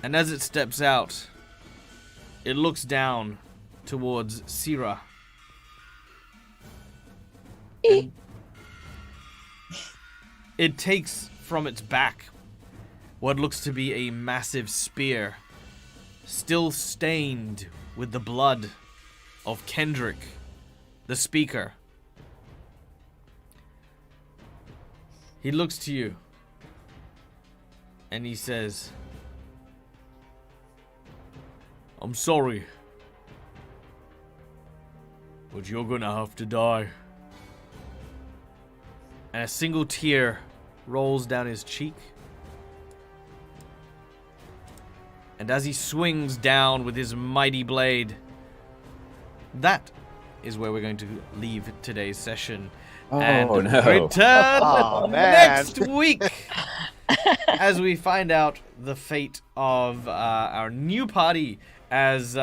And as it steps out, it looks down towards Sira. It takes from its back what looks to be a massive spear, still stained with the blood of Kendrick, the speaker. He looks to you, and he says, "I'm sorry, but you're gonna have to die." And a single tear rolls down his cheek. And as he swings down with his mighty blade, that is where we're going to leave today's session. Oh, and no. return Oh, man. next week as we find out the fate of our new party as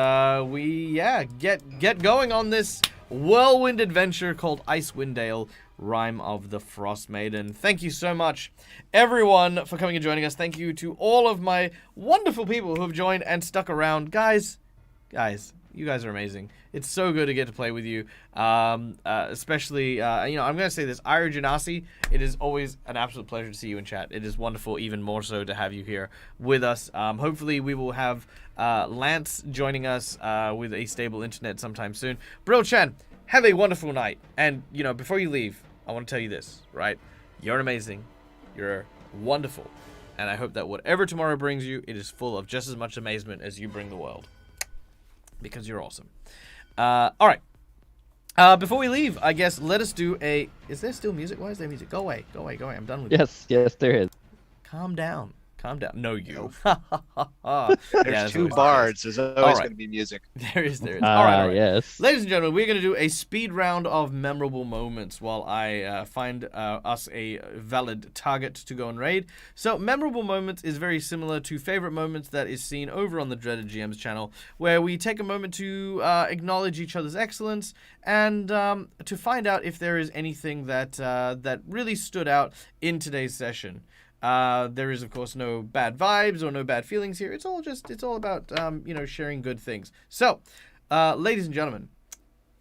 we get going on this whirlwind adventure called Icewind Dale, Rime of the Frostmaiden. Thank you so much, everyone, for coming and joining us. Thank you to all of my wonderful people who have joined and stuck around. Guys, you guys are amazing. It's so good to get to play with you. Especially, I'm going to say this, Ira Janasi, it is always an absolute pleasure to see you in chat. It is wonderful, even more so, to have you here with us. Hopefully, we will have Lance joining us with a stable internet sometime soon. Brill Chen, have a wonderful night. And, before you leave, I want to tell you this, right? You're amazing. You're wonderful. And I hope that whatever tomorrow brings you, it is full of just as much amazement as you bring the world. Because you're awesome. All right. Before we leave, I guess let us do a... Is there still music? Why is there music? Go away. I'm done with you. Yes, there is. Calm down. No, you. There's 2 bards. There's always going to be music. There is. All right. Yes. Ladies and gentlemen, we're going to do a speed round of memorable moments while I find us a valid target to go and raid. So, memorable moments is very similar to favorite moments that is seen over on the Dreaded GM's channel, where we take a moment to acknowledge each other's excellence and to find out if there is anything that really stood out in today's session. There is, of course, no bad vibes or no bad feelings here. It's all about, sharing good things. So, ladies and gentlemen,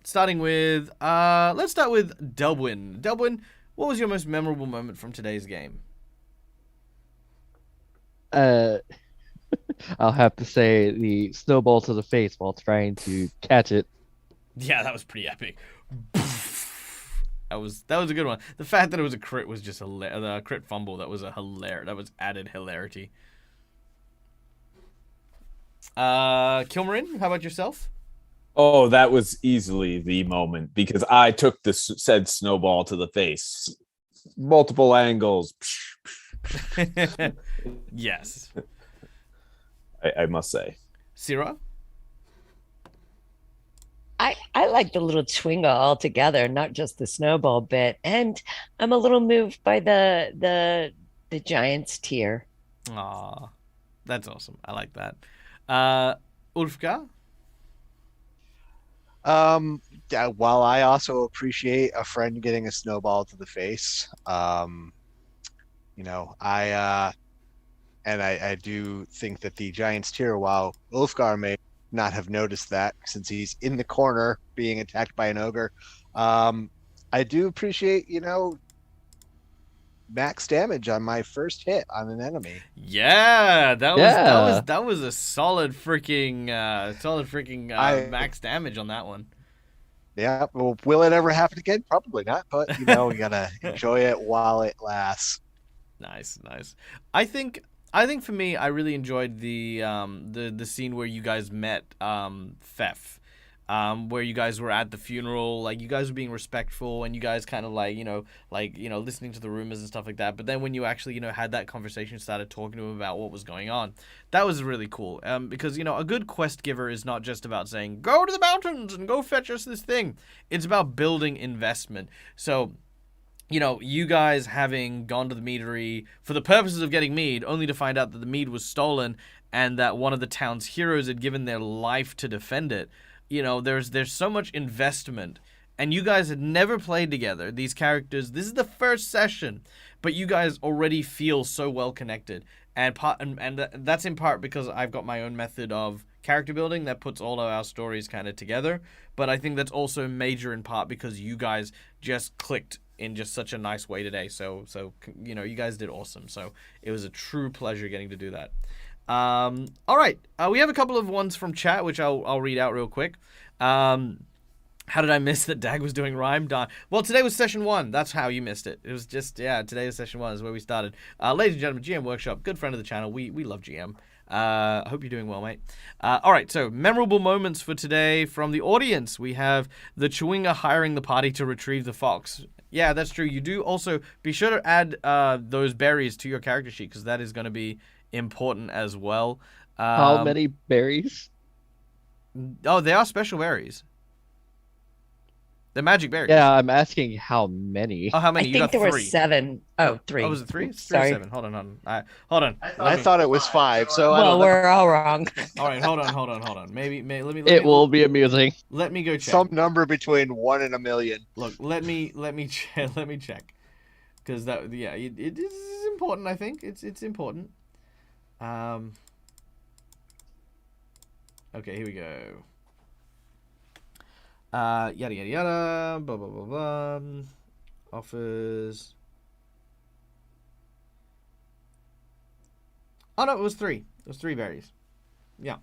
starting with, let's start with Delwyn. Delwyn, what was your most memorable moment from today's game? I'll have to say the snowball to the face while trying to catch it. Yeah, that was pretty epic. That was a good one. The fact that it was a crit was just the crit fumble. That was that was added hilarity. Kilmarin, how about yourself? Oh, that was easily the moment because I took the said snowball to the face. Multiple angles. Yes. I must say. Sira? I like the little Chwinga altogether, not just the snowball bit. And I'm a little moved by the Giants tier. Aw, that's awesome. I like that. Ulfgar? Yeah, while I also appreciate a friend getting a snowball to the face, And I do think that the giant's tear, while Ulfgar may not have noticed that since he's in the corner being attacked by an ogre, I do appreciate, max damage on my first hit on an enemy. Yeah, Yeah. that was a solid freaking I- max damage on that one. Yeah, well, will it ever happen again? Probably not, but we gotta enjoy it while it lasts. Nice. I think for me, I really enjoyed the scene where you guys met Fef, where you guys were at the funeral. Like, you guys were being respectful, and you guys kind of listening to the rumors and stuff like that. But then when you actually had that conversation, started talking to him about what was going on, that was really cool. Because a good quest giver is not just about saying go to the mountains and go fetch us this thing. It's about building investment. So, you guys having gone to the meadery for the purposes of getting mead, only to find out that the mead was stolen and that one of the town's heroes had given their life to defend it. There's so much investment, and you guys had never played together. These characters, this is the first session, but you guys already feel so well connected, and that's in part because I've got my own method of character building that puts all of our stories kind of together. But I think that's also major in part because you guys just clicked in just such a nice way today. So you guys did awesome. So it was a true pleasure getting to do that. All right, we have a couple of ones from chat which I'll read out real quick. How did I miss that Dag was doing Rime? Well, today was session 1. That's how you missed it. It was just, today was session 1 is where we started. Ladies and gentlemen, GM Workshop, good friend of the channel. We love GM. I hope you're doing well, mate. All right, so memorable moments for today from the audience. We have the Chewinga hiring the party to retrieve the fox. Yeah, that's true. You do also be sure to add those berries to your character sheet because that is going to be important as well. How many berries? Oh, they are special berries. They're magic berries. Yeah, I'm asking how many. Oh, how many? I You think got there 3. were 7. Oh, 3. Oh, was it 3? It's 3 or Sorry. 7. Hold on. Hold on. I thought it was 5, so I Well, don't know. we're all wrong. All right, hold on. Maybe let me. It will be amusing. Let me go check. Some number between 1 and 1,000,000. Look, let me check, because it is important. I think it's important. Okay, here we go. Yada yada yada. Blah blah blah blah. Offers. Oh no, it was 3. It was 3 berries. Yeah.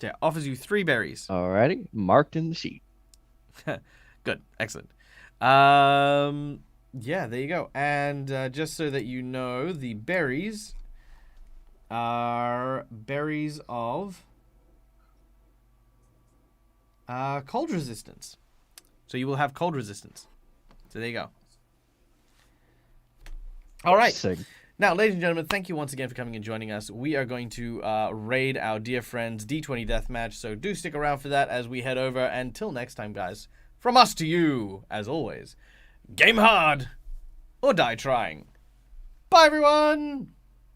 Yeah, offers you 3 berries. Alrighty, marked in the sheet. Good, excellent. Yeah, there you go. And just so that you know, the berries are berries of cold resistance. So you will have cold resistance. So there you go. All right. Sick. Now, ladies and gentlemen, thank you once again for coming and joining us. We are going to raid our dear friends D20 Deathmatch, so do stick around for that as we head over. Until next time, guys, from us to you, as always, game hard or die trying. Bye, everyone!